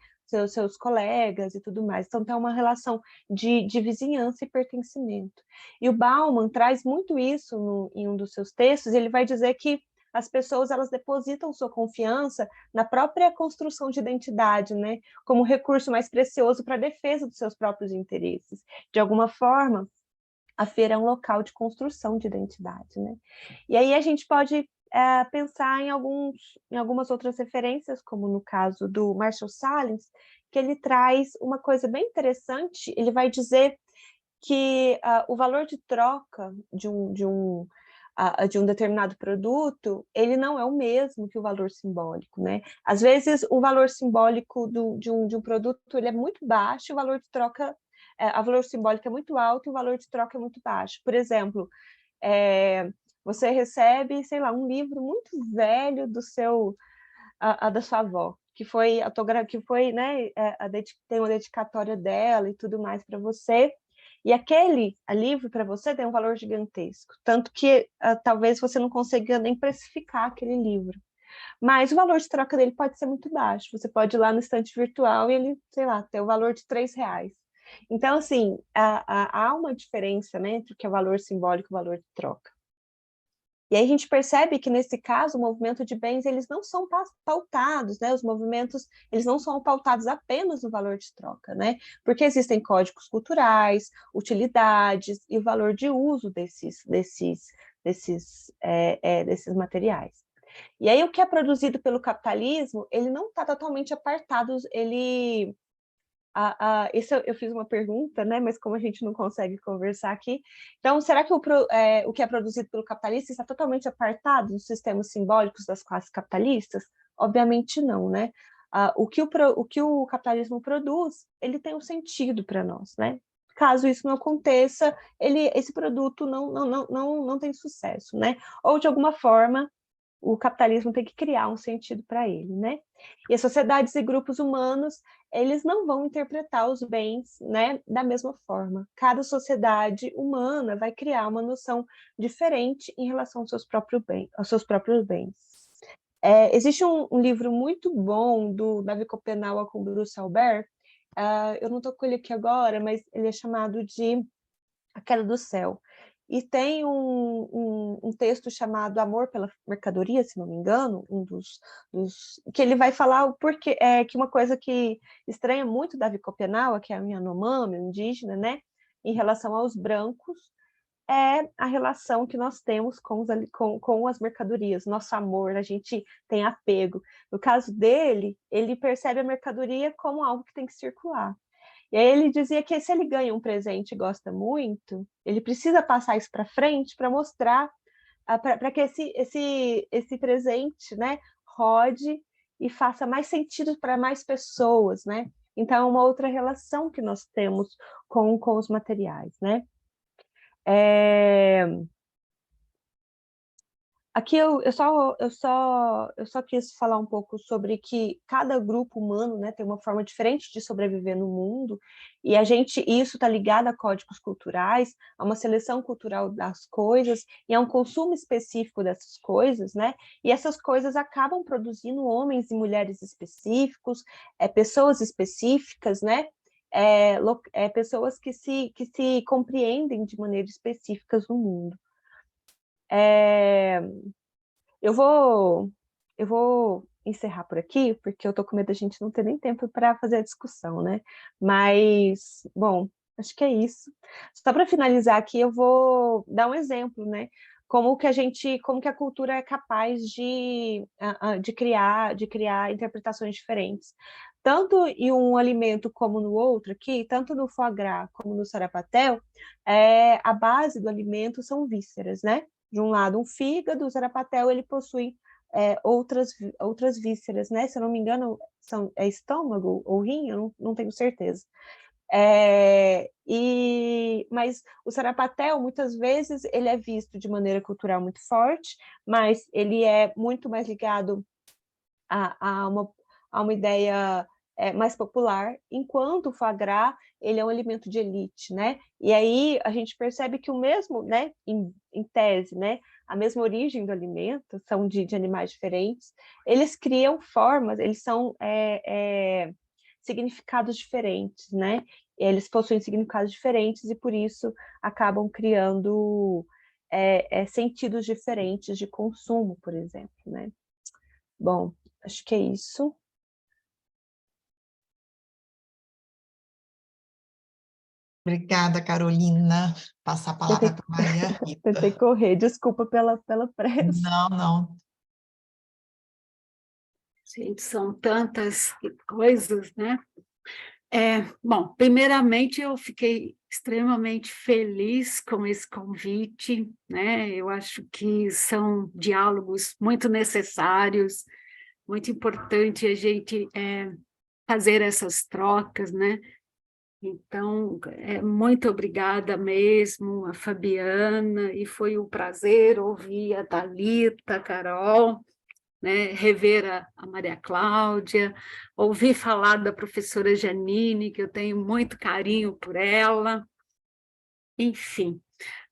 Seus colegas e tudo mais. Então, tem uma relação de vizinhança e pertencimento. E o Bauman traz muito isso em um dos seus textos. Ele vai dizer que as pessoas, elas depositam sua confiança na própria construção de identidade, né? Como recurso mais precioso para a defesa dos seus próprios interesses. De alguma forma, a feira é um local de construção de identidade, né? E aí a gente pode pensar em algumas outras referências, como no caso do Marshall Sahlins, que ele traz uma coisa bem interessante. Ele vai dizer que o valor de troca de um determinado produto, ele não é o mesmo que o valor simbólico, né? Às vezes, o valor simbólico de um produto ele é muito baixo, o valor de troca, o valor simbólico é muito alto e o valor de troca é muito baixo. Por exemplo, você recebe, sei lá, um livro muito velho da sua avó, que foi né, tem uma dedicatória dela e tudo mais para você. E aquele livro para você tem um valor gigantesco, tanto que talvez você não consiga nem precificar aquele livro. Mas o valor de troca dele pode ser muito baixo. Você pode ir lá no estante virtual e ele, sei lá, ter o valor de R$3. Então, assim, há uma diferença, né, entre o que é valor simbólico e o valor de troca. E aí a gente percebe que, nesse caso, o movimento de bens, eles não são pautados, né? Os movimentos, eles não são pautados apenas no valor de troca, né? Porque existem códigos culturais, utilidades e o valor de uso desses materiais. E aí o que é produzido pelo capitalismo, ele não está totalmente apartado, isso eu fiz uma pergunta, né? Mas como a gente não consegue conversar aqui, então será que o que é produzido pelo capitalista está totalmente apartado dos sistemas simbólicos das classes capitalistas? Obviamente não, né? O que o capitalismo produz, ele tem um sentido para nós, né? Caso isso não aconteça, esse produto não tem sucesso, né? Ou de alguma forma o capitalismo tem que criar um sentido para ele, né? E as sociedades e grupos humanos, eles não vão interpretar os bens, né, da mesma forma. Cada sociedade humana vai criar uma noção diferente em relação aos seus próprios bens. Existe um livro muito bom do Davi Copenaua com Bruce Albert, eu não estou com ele aqui agora, mas ele é chamado de A Queda do Céu. E tem um texto chamado Amor pela Mercadoria, se não me engano, que ele vai falar porque que uma coisa que estranha muito Davi Copenaua, que é a Yanomami, indígena, né, em relação aos brancos, é a relação que nós temos com as mercadorias, nosso amor, a gente tem apego. No caso dele, ele percebe a mercadoria como algo que tem que circular. E aí ele dizia que se ele ganha um presente e gosta muito, ele precisa passar isso para frente para mostrar, para que esse presente, né, rode e faça mais sentido para mais pessoas, né? Então, é uma outra relação que nós temos com os materiais, né? Aqui eu só quis falar um pouco sobre que cada grupo humano, né, tem uma forma diferente de sobreviver no mundo, e isso está ligado a códigos culturais, a uma seleção cultural das coisas, e a um consumo específico dessas coisas, né? E essas coisas acabam produzindo homens e mulheres específicos, pessoas específicas, né? Pessoas que se compreendem de maneira específica no mundo. Eu vou encerrar por aqui, porque eu tô com medo da gente não ter nem tempo para fazer a discussão, né? Mas, bom, acho que é isso. Só para finalizar aqui, eu vou dar um exemplo, né? Como que a cultura é capaz de criar interpretações diferentes. Tanto em um alimento como no outro aqui, tanto no foie gras como no sarapatel, a base do alimento são vísceras, né? De um lado, um fígado, o sarapatel, ele possui outras vísceras, né? Se eu não me engano, é estômago ou rim, eu não tenho certeza. Mas o sarapatel, muitas vezes, ele é visto de maneira cultural muito forte, mas ele é muito mais ligado a uma ideia mais popular, enquanto o foie gras, ele é um alimento de elite, né? E aí a gente percebe que o mesmo, né, em tese, né, a mesma origem do alimento, são de animais diferentes, eles criam formas, eles são significados diferentes, né? Eles possuem significados diferentes e por isso acabam criando sentidos diferentes de consumo, por exemplo, né? Bom, acho que é isso. Obrigada, Carolina. Passar a palavra para Maria Rita. Tentei correr, desculpa pela pressa. Não. Gente, são tantas coisas, né? Bom, primeiramente eu fiquei extremamente feliz com esse convite, né? Eu acho que são diálogos muito necessários, muito importante a gente fazer essas trocas, né? Então, muito obrigada mesmo a Fabiana, e foi um prazer ouvir a Thalita, a Carol, né, rever a Maria Cláudia, ouvir falar da professora Janine, que eu tenho muito carinho por ela, enfim.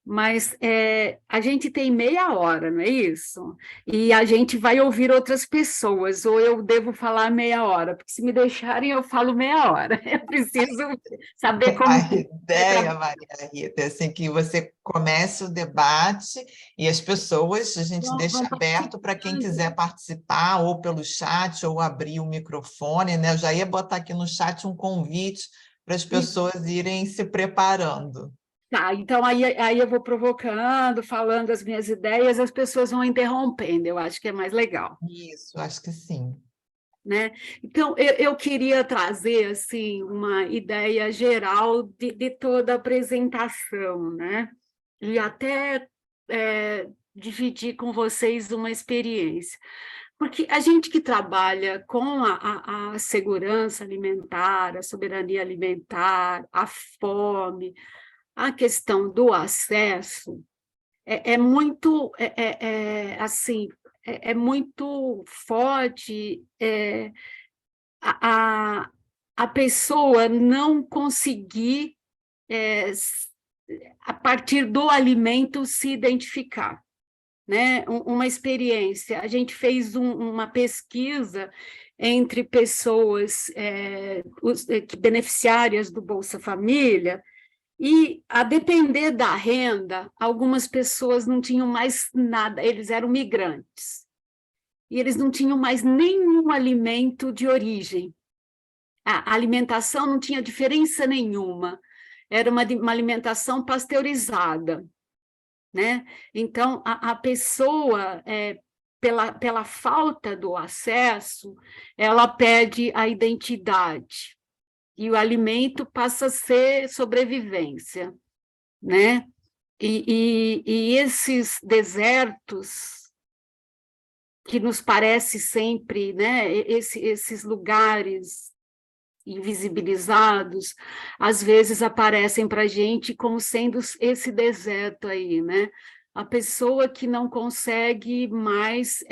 Mas a gente tem meia hora, não é isso? E a gente vai ouvir outras pessoas, ou eu devo falar meia hora, porque se me deixarem eu falo meia hora. Eu preciso saber como... A ideia, Maria Rita, é assim, que você comece o debate e as pessoas, a gente deixa aberto para quem quiser participar, ou pelo chat, ou abrir o microfone, né? Eu já ia botar aqui no chat um convite para as pessoas irem se preparando. Tá, então aí eu vou provocando, falando as minhas ideias, as pessoas vão interrompendo, eu acho que é mais legal. Isso, acho que sim. Né? Então, eu queria trazer assim, uma ideia geral de toda a apresentação, né? E até dividir com vocês uma experiência. Porque a gente que trabalha com a segurança alimentar, a soberania alimentar, a fome, a questão do acesso, muito assim, é muito forte a, a pessoa não conseguir, a partir do alimento, se identificar. Né? Uma experiência, a gente fez uma pesquisa entre pessoas beneficiárias do Bolsa Família, e, a depender da renda, algumas pessoas não tinham mais nada, eles eram migrantes, e eles não tinham mais nenhum alimento de origem. A alimentação não tinha diferença nenhuma, era uma alimentação pasteurizada, né? Então, a pessoa, pela falta do acesso, ela perde a identidade, e o alimento passa a ser sobrevivência, né? E esses desertos, que nos parece sempre, né? Esses lugares invisibilizados, às vezes aparecem para a gente como sendo esse deserto aí, né? A pessoa que não consegue mais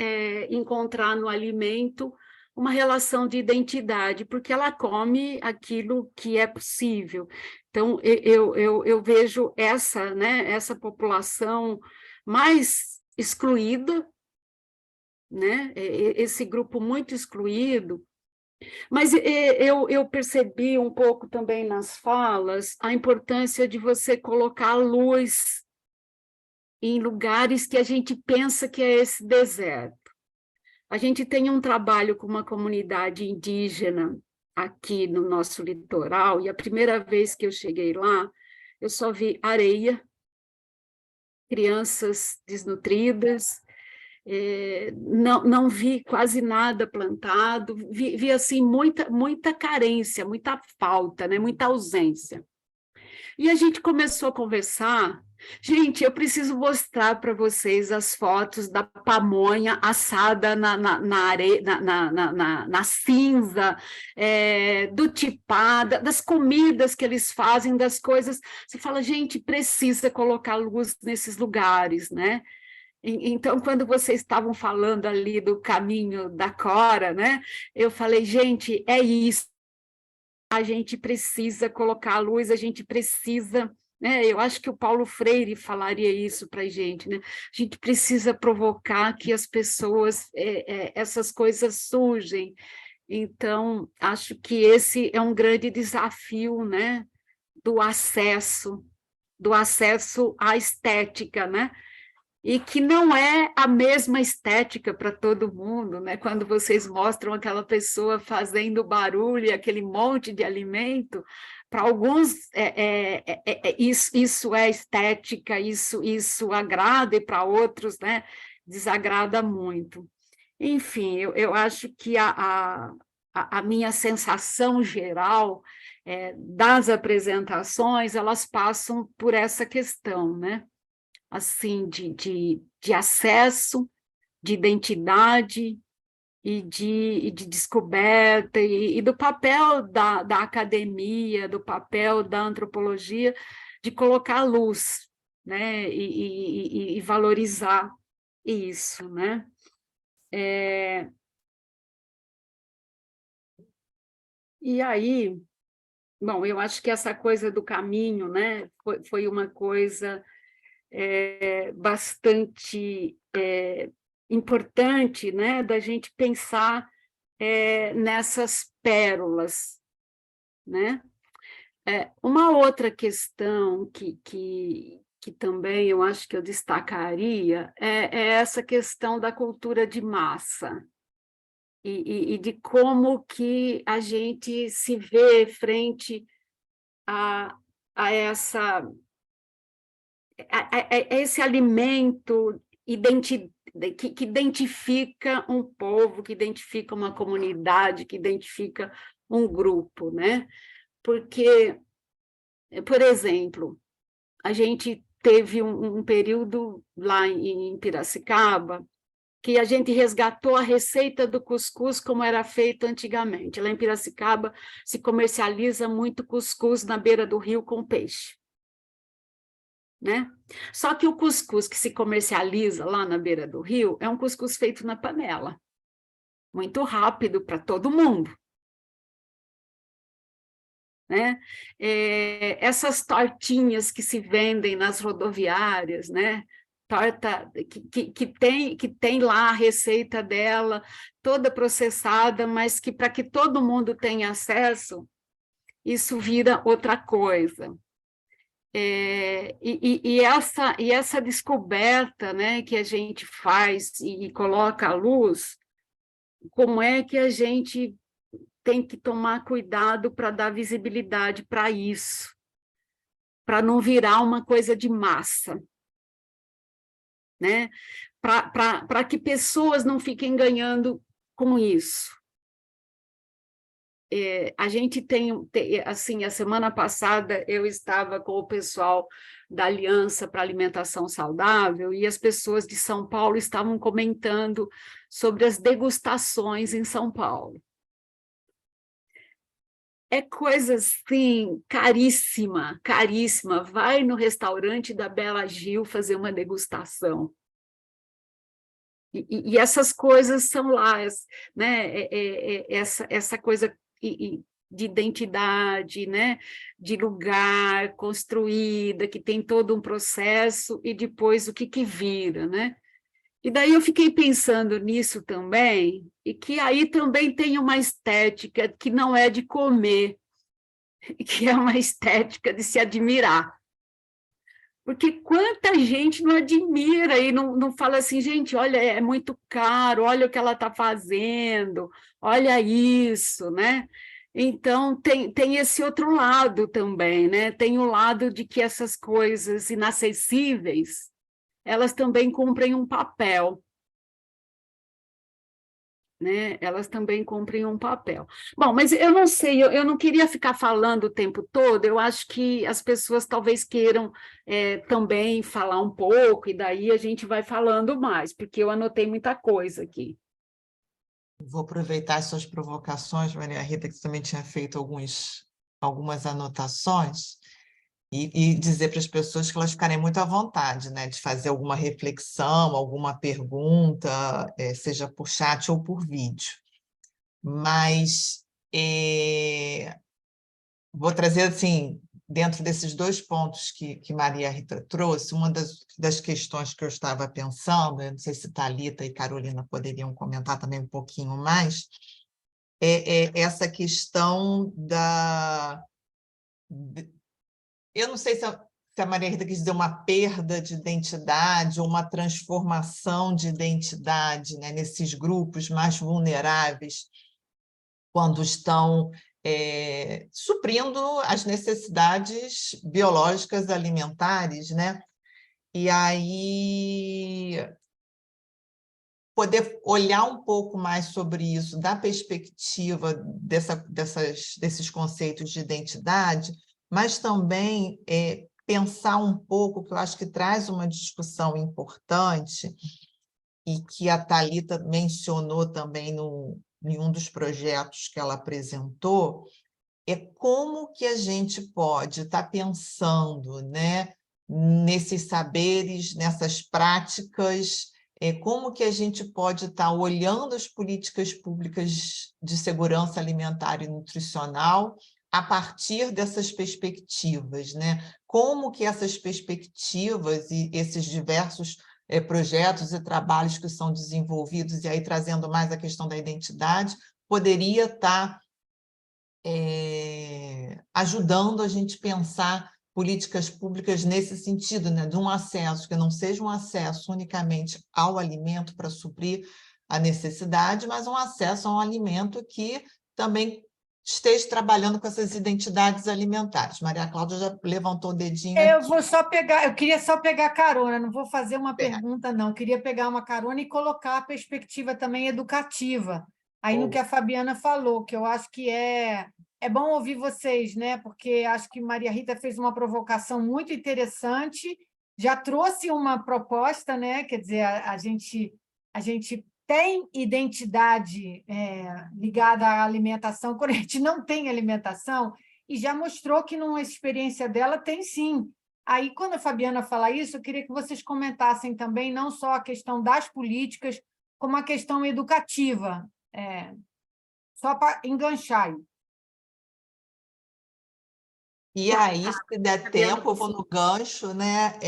encontrar no alimento uma relação de identidade, porque ela come aquilo que é possível. Então, eu vejo essa população mais excluída, né? Esse grupo muito excluído, mas eu percebi um pouco também nas falas a importância de você colocar a luz em lugares que a gente pensa que é esse deserto. A gente tem um trabalho com uma comunidade indígena aqui no nosso litoral, e a primeira vez que eu cheguei lá, eu só vi areia, crianças desnutridas, não vi quase nada plantado, vi assim, muita carência, muita falta, né? Muita ausência. E a gente começou a conversar. Gente, eu preciso mostrar para vocês as fotos da pamonha assada na areia, na cinza, do tipá, das comidas que eles fazem, das coisas. Você fala, gente, precisa colocar luz nesses lugares, né? Então, quando vocês estavam falando ali do caminho da Cora, né? Eu falei, gente, é isso. A gente precisa colocar a luz, a gente precisa, né? Eu acho que o Paulo Freire falaria isso para a gente, né? A gente precisa provocar que as pessoas, essas coisas surgem. Então, acho que esse é um grande desafio, né? Do acesso à estética, né? E que não é a mesma estética para todo mundo, né? Quando vocês mostram aquela pessoa fazendo barulho e aquele monte de alimento, para alguns isso é estética, isso agrada, e para outros, né, desagrada muito. Enfim, eu acho que a minha sensação geral das apresentações, elas passam por essa questão, né? Assim, de acesso, de identidade e de descoberta, e do papel da academia, do papel da antropologia, de colocar luz, né? E valorizar isso, né? E aí, bom, eu acho que essa coisa do caminho, né, foi uma coisa bastante importante, né, da gente pensar nessas pérolas, né? Uma outra questão que também eu acho que eu destacaria é essa questão da cultura de massa, e de como que a gente se vê frente a essa esse alimento que identifica um povo, que identifica uma comunidade, que identifica um grupo, né? Porque, por exemplo, a gente teve um período lá em Piracicaba que a gente resgatou a receita do cuscuz como era feito antigamente. Lá em Piracicaba se comercializa muito cuscuz na beira do rio com peixe, né? Só que o cuscuz que se comercializa lá na beira do rio é um cuscuz feito na panela, muito rápido para todo mundo, né? Essas tortinhas que se vendem nas rodoviárias, né? Torta que tem lá a receita dela, toda processada, mas que para que todo mundo tenha acesso, isso vira outra coisa. E essa descoberta, né, que a gente faz e coloca à luz, como é que a gente tem que tomar cuidado para dar visibilidade para isso, para não virar uma coisa de massa, né? Para que pessoas não fiquem ganhando com isso. A gente tem, assim, a semana passada eu estava com o pessoal da Aliança para Alimentação Saudável e as pessoas de São Paulo estavam comentando sobre as degustações em São Paulo. É coisa, assim, caríssima, caríssima. Vai no restaurante da Bela Gil fazer uma degustação. E essas coisas são lá, né? Essa coisa de identidade, né? De lugar construída, que tem todo um processo, e depois o que vira, né? E daí eu fiquei pensando nisso também, e que aí também tem uma estética que não é de comer, que é uma estética de se admirar. Porque quanta gente não admira e não fala assim, gente, olha, é muito caro, olha o que ela está fazendo, olha isso, né? Então, tem esse outro lado também, né? Tem o lado de que essas coisas inacessíveis, elas também cumprem um papel, né? Elas também cumprem um papel. Bom, mas eu não sei, eu não queria ficar falando o tempo todo, eu acho que as pessoas talvez queiram também falar um pouco, e daí a gente vai falando mais, porque eu anotei muita coisa aqui. Vou aproveitar as suas provocações, Maria Rita, que você também tinha feito algumas anotações, e dizer para as pessoas que elas ficarem muito à vontade, né, de fazer alguma reflexão, alguma pergunta, seja por chat ou por vídeo. Mas vou trazer, assim, dentro desses dois pontos que Maria Rita trouxe, uma das questões que eu estava pensando, eu não sei se Thalita e Carolina poderiam comentar também um pouquinho mais, é essa questão eu não sei se a Maria Rita quis dizer uma perda de identidade ou uma transformação de identidade, né, nesses grupos mais vulneráveis, quando estão suprindo as necessidades biológicas alimentares, né? E aí poder olhar um pouco mais sobre isso, da perspectiva desses conceitos de identidade, mas também pensar um pouco, que eu acho que traz uma discussão importante, e que a Thalita mencionou também em um dos projetos que ela apresentou, é como que a gente pode estar pensando, né, nesses saberes, nessas práticas, como que a gente pode estar olhando as políticas públicas de segurança alimentar e nutricional a partir dessas perspectivas, né? Como que essas perspectivas e esses diversos projetos e trabalhos que são desenvolvidos, e aí trazendo mais a questão da identidade, poderia estar ajudando a gente pensar políticas públicas nesse sentido, né, de um acesso que não seja um acesso unicamente ao alimento para suprir a necessidade, mas um acesso a um alimento que também esteja trabalhando com essas identidades alimentares. Maria Cláudia já levantou o dedinho Eu aqui. vou só pegar, eu queria só pegar carona, não vou fazer uma Pega. pergunta, não. Queria pegar uma carona e colocar a perspectiva também educativa. Aí no que a Fabiana falou, que eu acho que é bom ouvir vocês, né? Porque acho que Maria Rita fez uma provocação muito interessante, já trouxe uma proposta, né? Quer dizer, a gente tem identidade ligada à alimentação, quando a gente não tem alimentação, e já mostrou que numa experiência dela tem sim. Aí, quando a Fabiana fala isso, eu queria que vocês comentassem também não só a questão das políticas, como a questão educativa, só para enganchar aí. E aí, se der tempo, eu vou no gancho, né?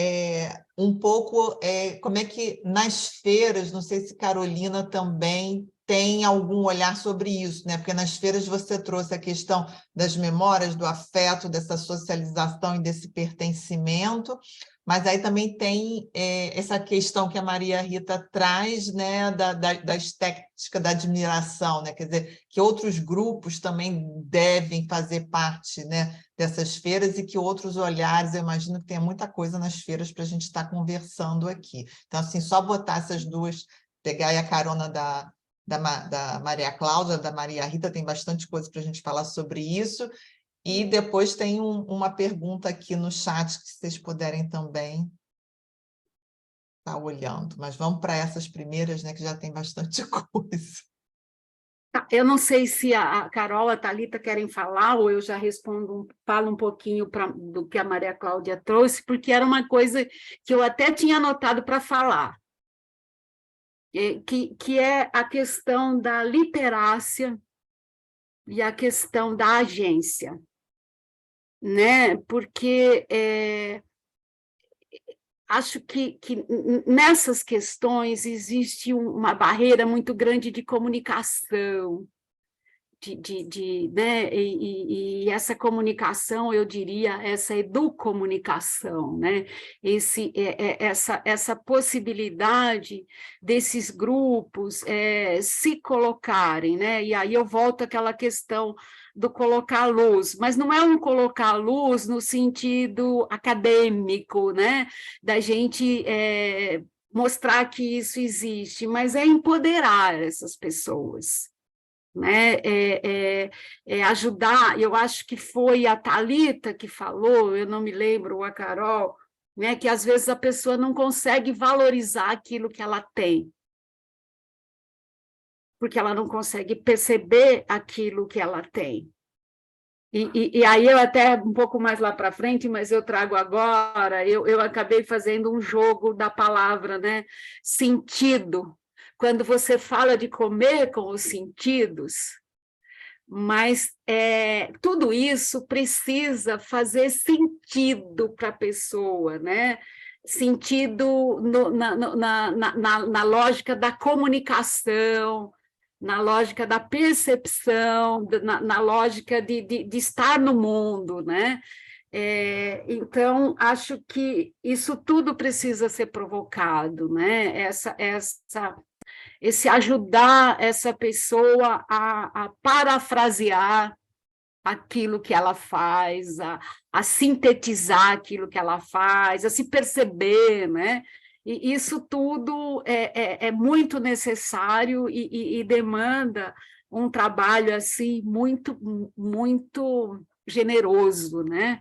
Um pouco como é que nas feiras, não sei se Carolina também tem algum olhar sobre isso, né? Porque nas feiras você trouxe a questão das memórias, do afeto, dessa socialização e desse pertencimento, mas aí também tem essa questão que a Maria Rita traz, né, da estética da admiração, né? Quer dizer, que outros grupos também devem fazer parte, né, dessas feiras e que outros olhares, eu imagino que tenha muita coisa nas feiras para a gente estar conversando aqui. Então, assim, só botar essas duas, pegar aí a carona da Maria Cláudia, da Maria Rita, tem bastante coisa para a gente falar sobre isso. E depois tem uma pergunta aqui no chat que vocês puderem também estar olhando. Mas vamos para essas primeiras, né, que já tem bastante coisa. Eu não sei se a Carol, a Thalita querem falar, ou eu já falo um pouquinho do que a Maria Cláudia trouxe, porque era uma coisa que eu até tinha anotado para falar, que é a questão da literácia e a questão da agência, né? Porque acho que nessas questões existe uma barreira muito grande de comunicação, né? E essa comunicação, eu diria, essa educomunicação, né? Essa possibilidade desses grupos se colocarem, né? E aí eu volto àquela questão do colocar luz, mas não é um colocar luz no sentido acadêmico, né? Da gente mostrar que isso existe, mas é empoderar essas pessoas, né? Ajudar. Eu acho que foi a Thalita que falou, eu não me lembro, ou a Carol, né? Que às vezes a pessoa não consegue valorizar aquilo que ela tem, porque ela não consegue perceber aquilo que ela tem. E aí eu até um pouco mais lá para frente, mas eu trago agora, eu acabei fazendo um jogo da palavra, né? Sentido. Quando você fala de comer com os sentidos, mas tudo isso precisa fazer sentido para a pessoa, né? Sentido na lógica da comunicação, na lógica da percepção, na lógica de estar no mundo, né? Então, acho que isso tudo precisa ser provocado, né? Esse ajudar essa pessoa a parafrasear aquilo que ela faz, a sintetizar aquilo que ela faz, a se perceber, né? E isso tudo é muito necessário e demanda um trabalho assim muito, muito generoso, né?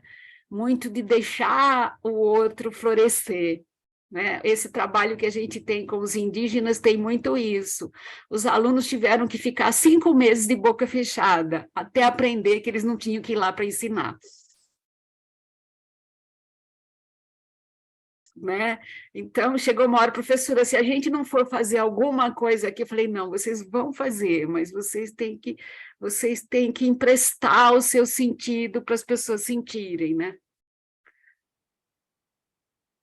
Muito de deixar o outro florescer, né? Esse trabalho que a gente tem com os indígenas tem muito isso. Os alunos tiveram que ficar 5 meses de boca fechada, até aprender que eles não tinham que ir lá para ensinar. Né? Então, chegou uma hora, professora, se a gente não for fazer alguma coisa aqui, eu falei, não, vocês vão fazer, mas vocês têm que emprestar o seu sentido para as pessoas sentirem, né?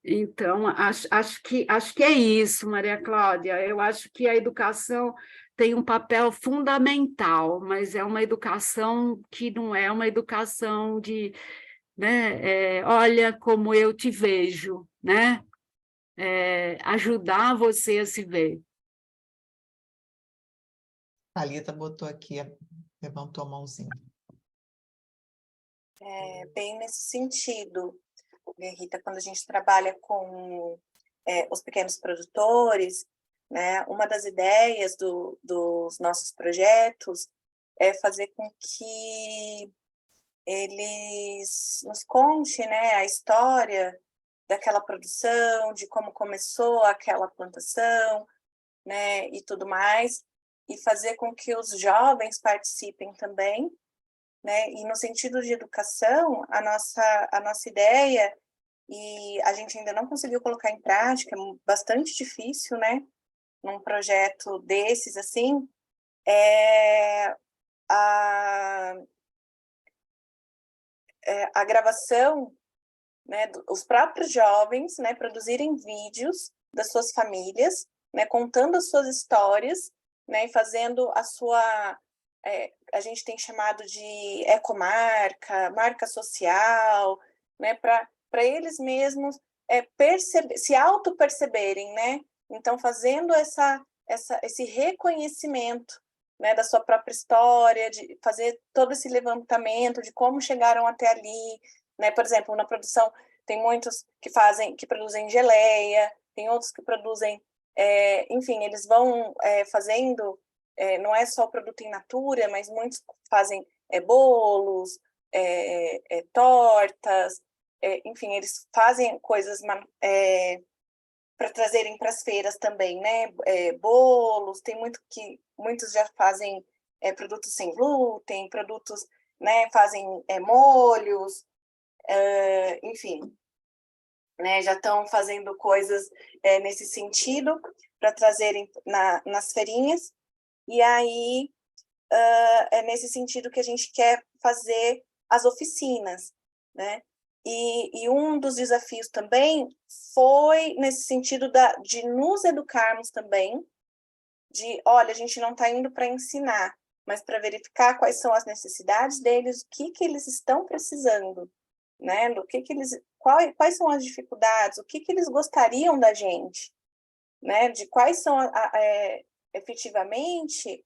Então, acho que é isso, Maria Cláudia. Eu acho que a educação tem um papel fundamental, mas é uma educação que não é uma educação de, né, olha como eu te vejo, né? Ajudar você a se ver. A Thalita botou aqui, levantou a mãozinha. bem nesse sentido, Rita, quando a gente trabalha com os pequenos produtores, né, uma das ideias dos nossos projetos é fazer com que eles nos contem, né, a história daquela produção, de como começou aquela plantação, né, e tudo mais, e fazer com que os jovens participem também, né, e no sentido de educação, a nossa ideia, e a gente ainda não conseguiu colocar em prática, é bastante difícil, né, num projeto desses, assim, é a gravação, né, os próprios jovens, né, produzirem vídeos das suas famílias, né, contando as suas histórias, né, e fazendo a sua, a gente tem chamado de ecomarca, marca social, né, para eles mesmos se auto-perceberem, né, então fazendo esse reconhecimento, né, da sua própria história, de fazer todo esse levantamento de como chegaram até ali, né? Por exemplo, na produção tem muitos que produzem geleia, tem outros que produzem, enfim, eles vão fazendo, não é só o produto in natura, mas muitos fazem bolos, tortas, enfim, eles fazem coisas para trazerem para as feiras também, né? Bolos, tem muitos já fazem produtos sem glúten, produtos, né? Fazem molhos, enfim, né? Já estão fazendo coisas nesse sentido para trazerem nas feirinhas, e aí é nesse sentido que a gente quer fazer as oficinas, né? E um dos desafios também foi nesse sentido de nos educarmos também, de, olha, a gente não está indo para ensinar, mas para verificar quais são as necessidades deles, o que eles estão precisando, né? Do que eles, quais são as dificuldades, o que eles gostariam da gente, né? De quais são efetivamente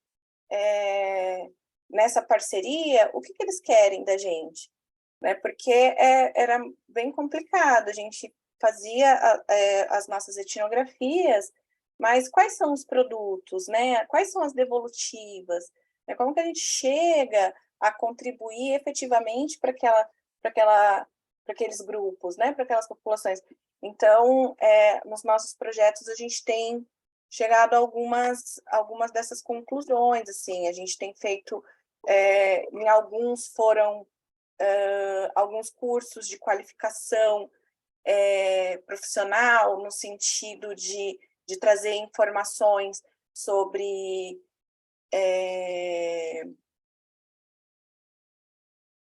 nessa parceria, o que eles querem da gente. Né, porque era bem complicado, a gente fazia as nossas etnografias, mas quais são os produtos, né? Quais são as devolutivas? Né? Como que a gente chega a contribuir efetivamente para aqueles grupos, né? Para aquelas populações? Então, nos nossos projetos, a gente tem chegado a algumas dessas conclusões, assim, a gente tem feito, em alguns foram alguns cursos de qualificação profissional, no sentido de trazer informações sobre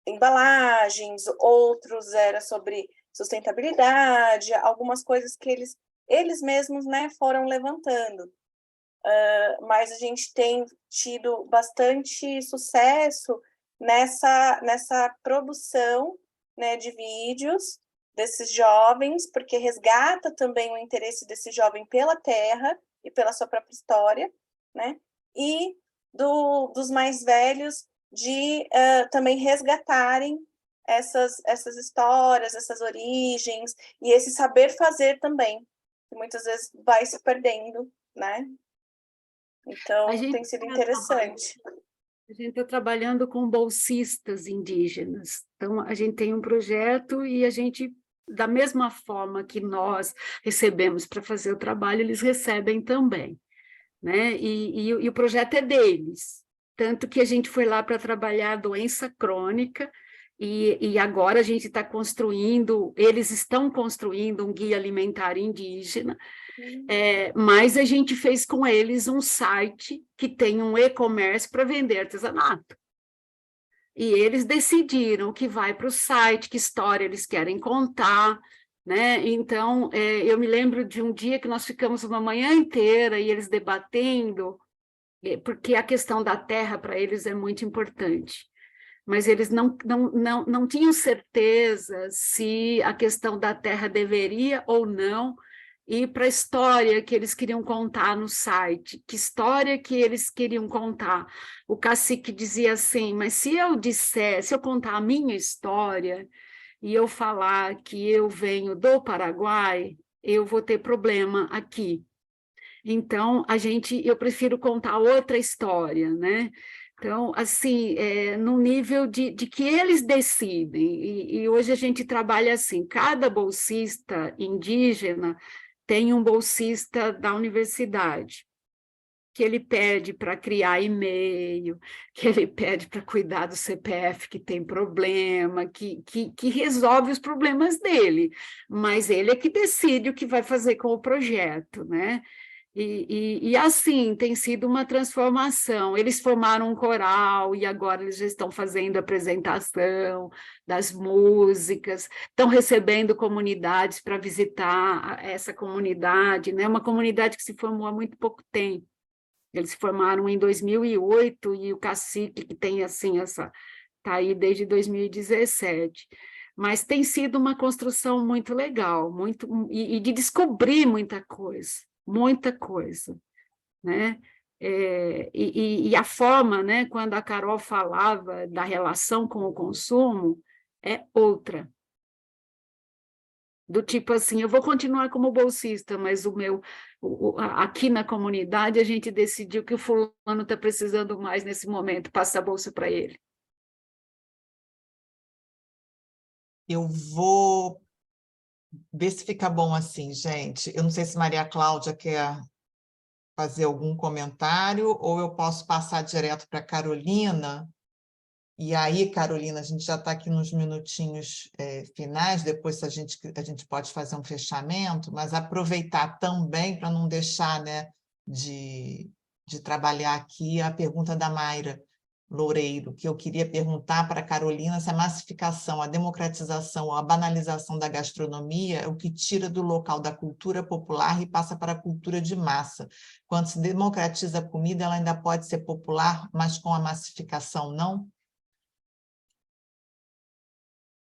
embalagens, outros era sobre sustentabilidade, algumas coisas que eles mesmos, né, foram levantando. Mas a gente tem tido bastante sucesso nessa produção, né, de vídeos desses jovens, porque resgata também o interesse desse jovem pela terra e pela sua própria história, né? E dos mais velhos de também resgatarem essas histórias, essas origens, e esse saber fazer também, que muitas vezes vai se perdendo, né? Então, tem sido interessante. A gente está trabalhando com bolsistas indígenas. Então, a gente tem um projeto e a gente, da mesma forma que nós recebemos para fazer o trabalho, eles recebem também, né? E o projeto é deles. Tanto que a gente foi lá para trabalhar a doença crônica e agora a gente está construindo, eles estão construindo um guia alimentar indígena, mas a gente fez com eles um site que tem um e-commerce para vender artesanato. E eles decidiram que vai para o site, que história eles querem contar, né? Então, eu me lembro de um dia que nós ficamos uma manhã inteira e eles debatendo, porque a questão da terra para eles é muito importante. Mas eles não tinham certeza se a questão da terra deveria ou não ir para a história que eles queriam contar no site. Que história que eles queriam contar? O cacique dizia assim, mas se eu contar a minha história e eu falar que eu venho do Paraguai, eu vou ter problema aqui. Então, eu prefiro contar outra história, né? Então, assim, no nível de que eles decidem, e hoje a gente trabalha assim, cada bolsista indígena tem um bolsista da universidade, que ele pede para criar e-mail, que ele pede para cuidar do CPF que tem problema, que resolve os problemas dele, mas ele é que decide o que vai fazer com o projeto, né? E assim, tem sido uma transformação. Eles formaram um coral e agora eles já estão fazendo apresentação das músicas, estão recebendo comunidades para visitar essa comunidade, né? Uma comunidade que se formou há muito pouco tempo. Eles se formaram em 2008 e o cacique que tem assim está aí desde 2017. Mas tem sido uma construção muito legal, e de descobrir muita coisa, né? E a forma, né, quando a Carol falava da relação com o consumo, é outra. Do tipo assim, eu vou continuar como bolsista, mas aqui na comunidade a gente decidiu que o fulano está precisando mais nesse momento, passa a bolsa para ele. Eu vou ver se fica bom assim, gente. Eu não sei se Maria Cláudia quer fazer algum comentário ou eu posso passar direto para a Carolina. E aí, Carolina, a gente já está aqui nos minutinhos finais, depois a gente pode fazer um fechamento, mas aproveitar também para não deixar, né, de trabalhar aqui a pergunta da Mayra Loureiro, que eu queria perguntar para a Carolina se a massificação, a democratização, a banalização da gastronomia é o que tira do local da cultura popular e passa para a cultura de massa. Quando se democratiza a comida, ela ainda pode ser popular, mas com a massificação, não?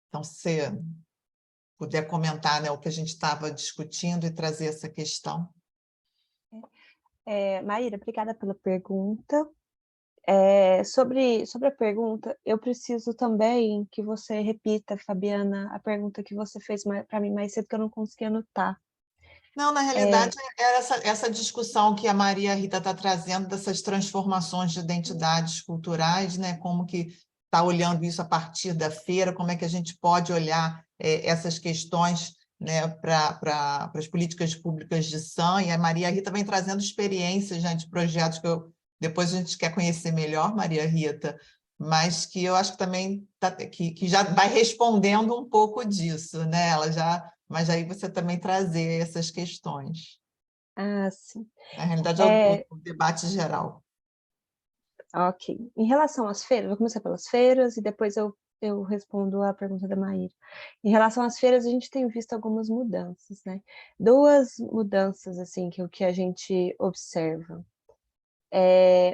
Então, se você puder comentar, né, o que a gente estava discutindo e trazer essa questão. Maíra, obrigada pela pergunta. Sobre a pergunta, eu preciso também que você repita, Fabiana, a pergunta que você fez para mim mais cedo, que eu não consegui anotar. Não, na realidade, era essa discussão que a Maria Rita está trazendo, dessas transformações de identidades culturais, né? Como que está olhando isso a partir da feira, como é que a gente pode olhar essas questões, né, para as políticas públicas de SAM, e a Maria Rita vem trazendo experiências, né, de projetos que depois a gente quer conhecer melhor, Maria Rita, mas que eu acho que também que já vai respondendo um pouco disso, né? Mas aí você também trazer essas questões. Ah, sim. Na realidade, é o debate geral. Ok. Em relação às feiras, vou começar pelas feiras e depois eu respondo a pergunta da Maíra. Em relação às feiras, a gente tem visto algumas mudanças, né? Duas mudanças, assim, que a gente observa.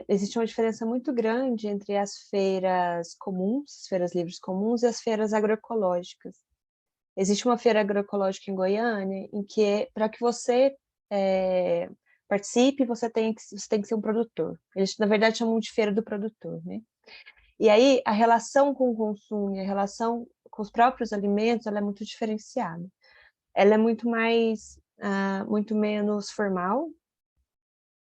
Existe uma diferença muito grande entre as feiras comuns, as feiras livres comuns e as feiras agroecológicas. Existe uma feira agroecológica em Goiânia, em que para que você participe, você tem que ser um produtor. Eles, na verdade, chamam de feira do produtor, né? E aí, a relação com o consumo e a relação com os próprios alimentos, ela é muito diferenciada. Ela é muito menos formal,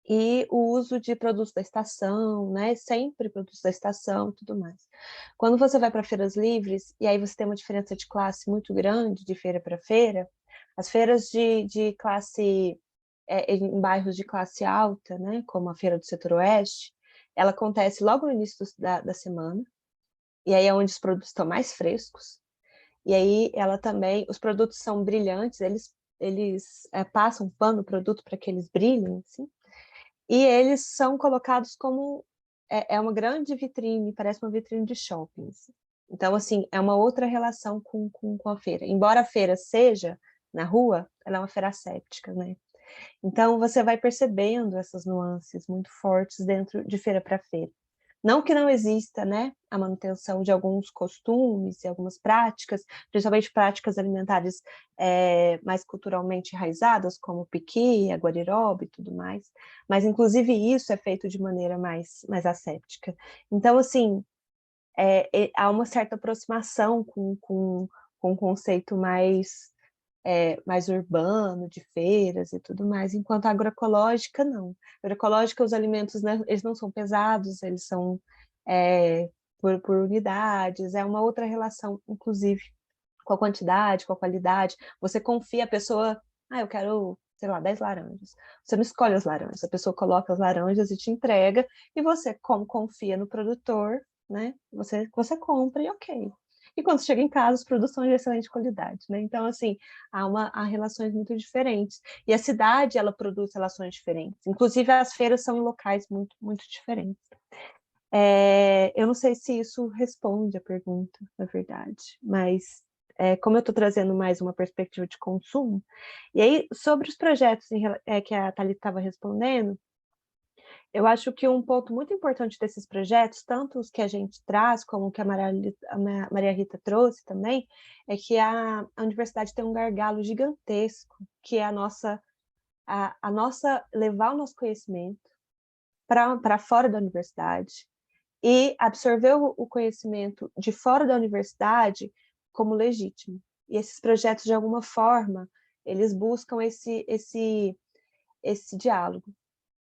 e o uso de produtos da estação, né? Sempre produtos da estação e tudo mais. Quando você vai para feiras livres, e aí você tem uma diferença de classe muito grande de feira para feira, as feiras de classe, em bairros de classe alta, né? Como a Feira do Setor Oeste, ela acontece logo no início da semana, e aí é onde os produtos estão mais frescos, e aí ela também, os produtos são brilhantes, eles passam pano no produto para que eles brilhem, assim, e eles são colocados como uma grande vitrine, parece uma vitrine de shoppings. Então, assim, é uma outra relação com a feira. Embora a feira seja na rua, ela é uma feira asséptica, né? Então, você vai percebendo essas nuances muito fortes dentro de feira para feira. Não que não exista, né, a manutenção de alguns costumes e algumas práticas, principalmente práticas alimentares mais culturalmente enraizadas, como o piqui, a guariroba e tudo mais, mas inclusive isso é feito de maneira mais asséptica. Então, assim, há uma certa aproximação com um conceito mais urbano, de feiras e tudo mais, enquanto a agroecológica, não. A agroecológica, os alimentos, né, eles não são pesados, eles são por unidades, é uma outra relação, inclusive, com a quantidade, com a qualidade. Você confia, a pessoa, eu quero, sei lá, 10 laranjas. Você não escolhe as laranjas, a pessoa coloca as laranjas e te entrega, e você, como confia no produtor, né, você compra e ok. E quando chega em casa, os produtos são de excelente qualidade, né? Então, assim, há relações muito diferentes. E a cidade, ela produz relações diferentes. Inclusive, as feiras são em locais muito, muito diferentes. Eu não sei se isso responde a pergunta, na verdade, mas como eu estou trazendo mais uma perspectiva de consumo, e aí, sobre os projetos que a Thalita estava respondendo, eu acho que um ponto muito importante desses projetos, tanto os que a gente traz, como o que a Maria Rita trouxe também, é que a universidade tem um gargalo gigantesco, que é a nossa levar o nosso conhecimento para fora da universidade e absorver o conhecimento de fora da universidade como legítimo. E esses projetos, de alguma forma, eles buscam esse diálogo.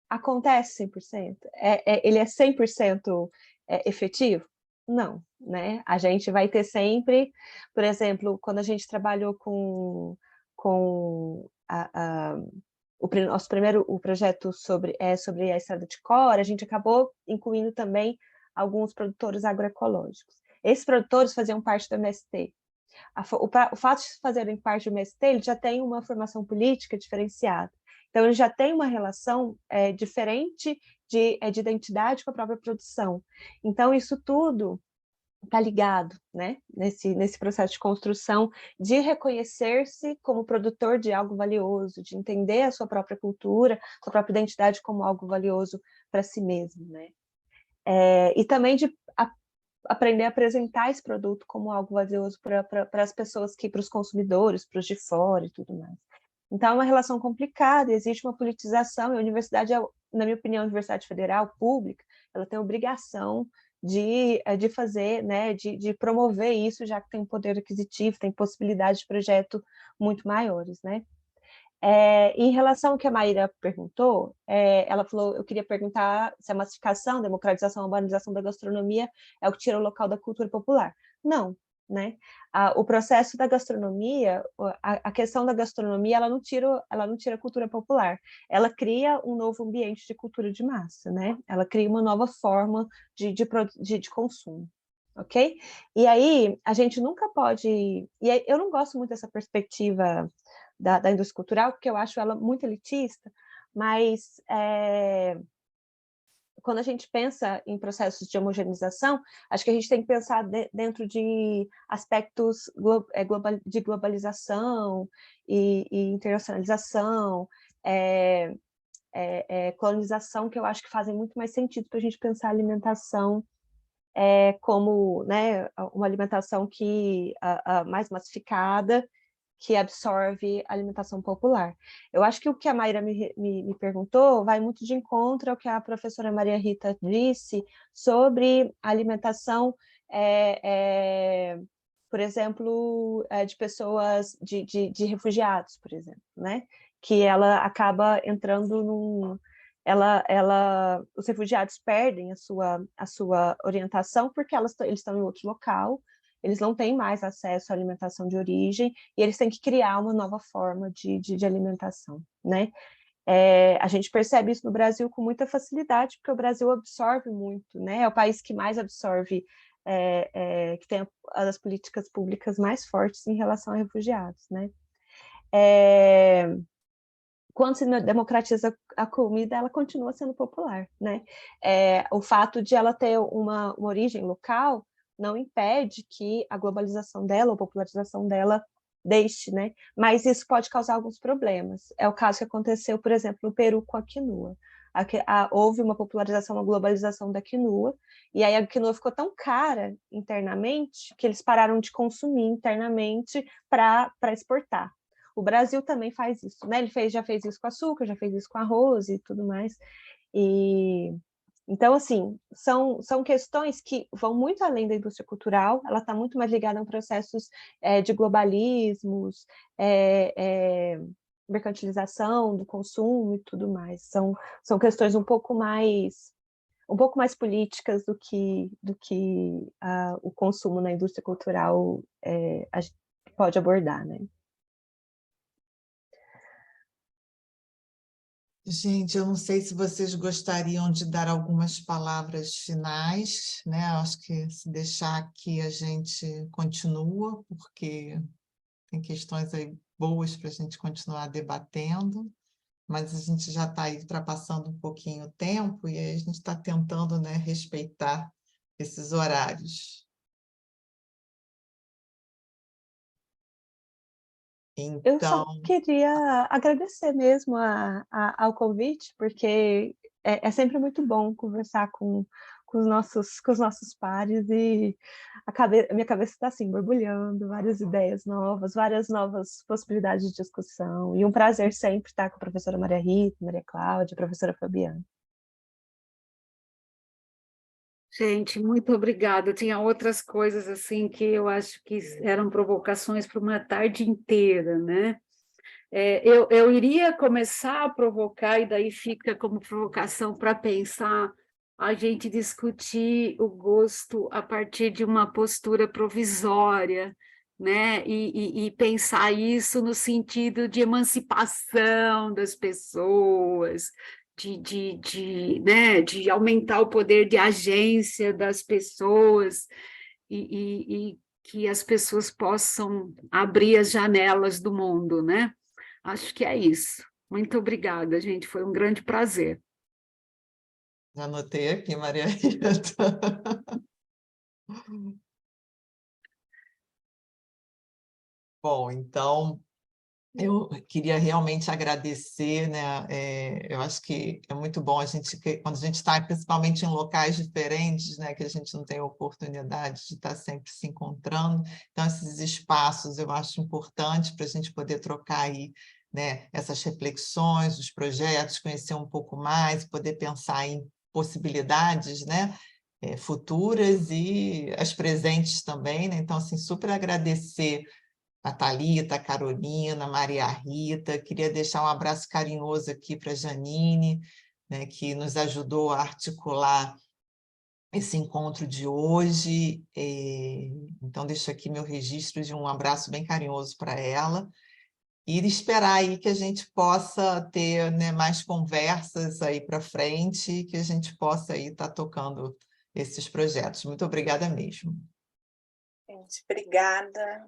Acontece 100%? Ele é 100% efetivo? Não, né? A gente vai ter sempre, por exemplo, quando a gente trabalhou com o projeto sobre a estrada de Cora, a gente acabou incluindo também alguns produtores agroecológicos. Esses produtores faziam parte do MST. O fato de fazerem parte do MST, eles já têm uma formação política diferenciada. Então, ele já tem uma relação diferente de identidade com a própria produção. Então, isso tudo está ligado, né, nesse processo de construção, de reconhecer-se como produtor de algo valioso, de entender a sua própria cultura, sua própria identidade como algo valioso para si mesmo, né? E também de aprender a apresentar esse produto como algo valioso para as pessoas, para os consumidores, para os de fora e tudo mais. Então, é uma relação complicada, existe uma politização, e a universidade, na minha opinião, a Universidade Federal, pública, ela tem a obrigação de fazer, né, de promover isso, já que tem poder aquisitivo, tem possibilidades de projeto muito maiores, né? Em relação ao que a Maíra perguntou, ela falou, eu queria perguntar se a massificação, democratização, urbanização da gastronomia é o que tira o local da cultura popular. Não, né? O processo da gastronomia, a questão da gastronomia, ela não tira a cultura popular, ela cria um novo ambiente de cultura de massa, né? Ela cria uma nova forma de consumo. Ok? E aí, a gente nunca pode... E aí, eu não gosto muito dessa perspectiva da indústria cultural, porque eu acho ela muito elitista, mas quando a gente pensa em processos de homogeneização, acho que a gente tem que pensar dentro de aspectos de globalização e internacionalização, colonização, que eu acho que fazem muito mais sentido para a gente pensar a alimentação como, né, uma alimentação mais massificada, que absorve a alimentação popular. Eu acho que o que a Maíra me perguntou vai muito de encontro ao que a professora Maria Rita disse sobre a alimentação, por exemplo, de pessoas, de refugiados, por exemplo, né? Que ela acaba entrando os refugiados perdem a sua orientação porque eles estão em outro local, eles não têm mais acesso à alimentação de origem, e eles têm que criar uma nova forma de alimentação, né? A gente percebe isso no Brasil com muita facilidade, porque o Brasil absorve muito, né? É o país que mais absorve, que tem as políticas públicas mais fortes em relação a refugiados, né? Quando se democratiza a comida, ela continua sendo popular, né? O fato de ela ter uma origem local não impede que a globalização dela, a popularização dela deixe, né? Mas isso pode causar alguns problemas. É o caso que aconteceu, por exemplo, no Peru com a quinua. houve uma popularização, uma globalização da quinua, e aí a quinua ficou tão cara internamente que eles pararam de consumir internamente para exportar. O Brasil também faz isso, né? Ele já fez isso com açúcar, já fez isso com arroz e tudo mais. Então, assim, são questões que vão muito além da indústria cultural, ela está muito mais ligada a processos de globalismos, mercantilização do consumo e tudo mais. São questões um pouco mais políticas do que o consumo na indústria cultural a gente pode abordar, né? Gente, eu não sei se vocês gostariam de dar algumas palavras finais, né? Acho que se deixar aqui a gente continua, porque tem questões aí boas para a gente continuar debatendo, mas a gente já está aí ultrapassando um pouquinho o tempo e aí a gente está tentando, né, respeitar esses horários. Eu só Então, queria agradecer mesmo ao convite, porque é sempre muito bom conversar com os nossos pares e minha cabeça está assim, borbulhando, várias ideias novas, várias novas possibilidades de discussão. E um prazer sempre estar com a professora Maria Rita, Maria Cláudia, a professora Fabiana. Gente, muito obrigada. Tinha outras coisas assim que eu acho que eram provocações para uma tarde inteira, né? Eu iria começar a provocar, e daí fica como provocação para pensar, a gente discutir o gosto a partir de uma postura provisória, né? E pensar isso no sentido de emancipação das pessoas, né, de aumentar o poder de agência das pessoas e que as pessoas possam abrir as janelas do mundo, né? Acho que é isso. Muito obrigada, gente. Foi um grande prazer. já anotei aqui, Maria Rita. Bom, então, eu queria realmente agradecer, né? Eu acho que é muito bom quando a gente está principalmente em locais diferentes, né? Que a gente não tem oportunidade de estar sempre se encontrando. Então, esses espaços eu acho importante para a gente poder trocar aí, né, essas reflexões, os projetos, conhecer um pouco mais, poder pensar em possibilidades, né? Futuras e as presentes também, né? Então, assim, super agradecer a Thalita, a Carolina, a Maria Rita. Queria deixar um abraço carinhoso aqui para a Janine, né, que nos ajudou a articular esse encontro de hoje. Então, deixo aqui meu registro de um abraço bem carinhoso para ela. E esperar aí que a gente possa ter, né, mais conversas aí para frente, que a gente possa aí estar tocando esses projetos. Muito obrigada mesmo. Gente, obrigada.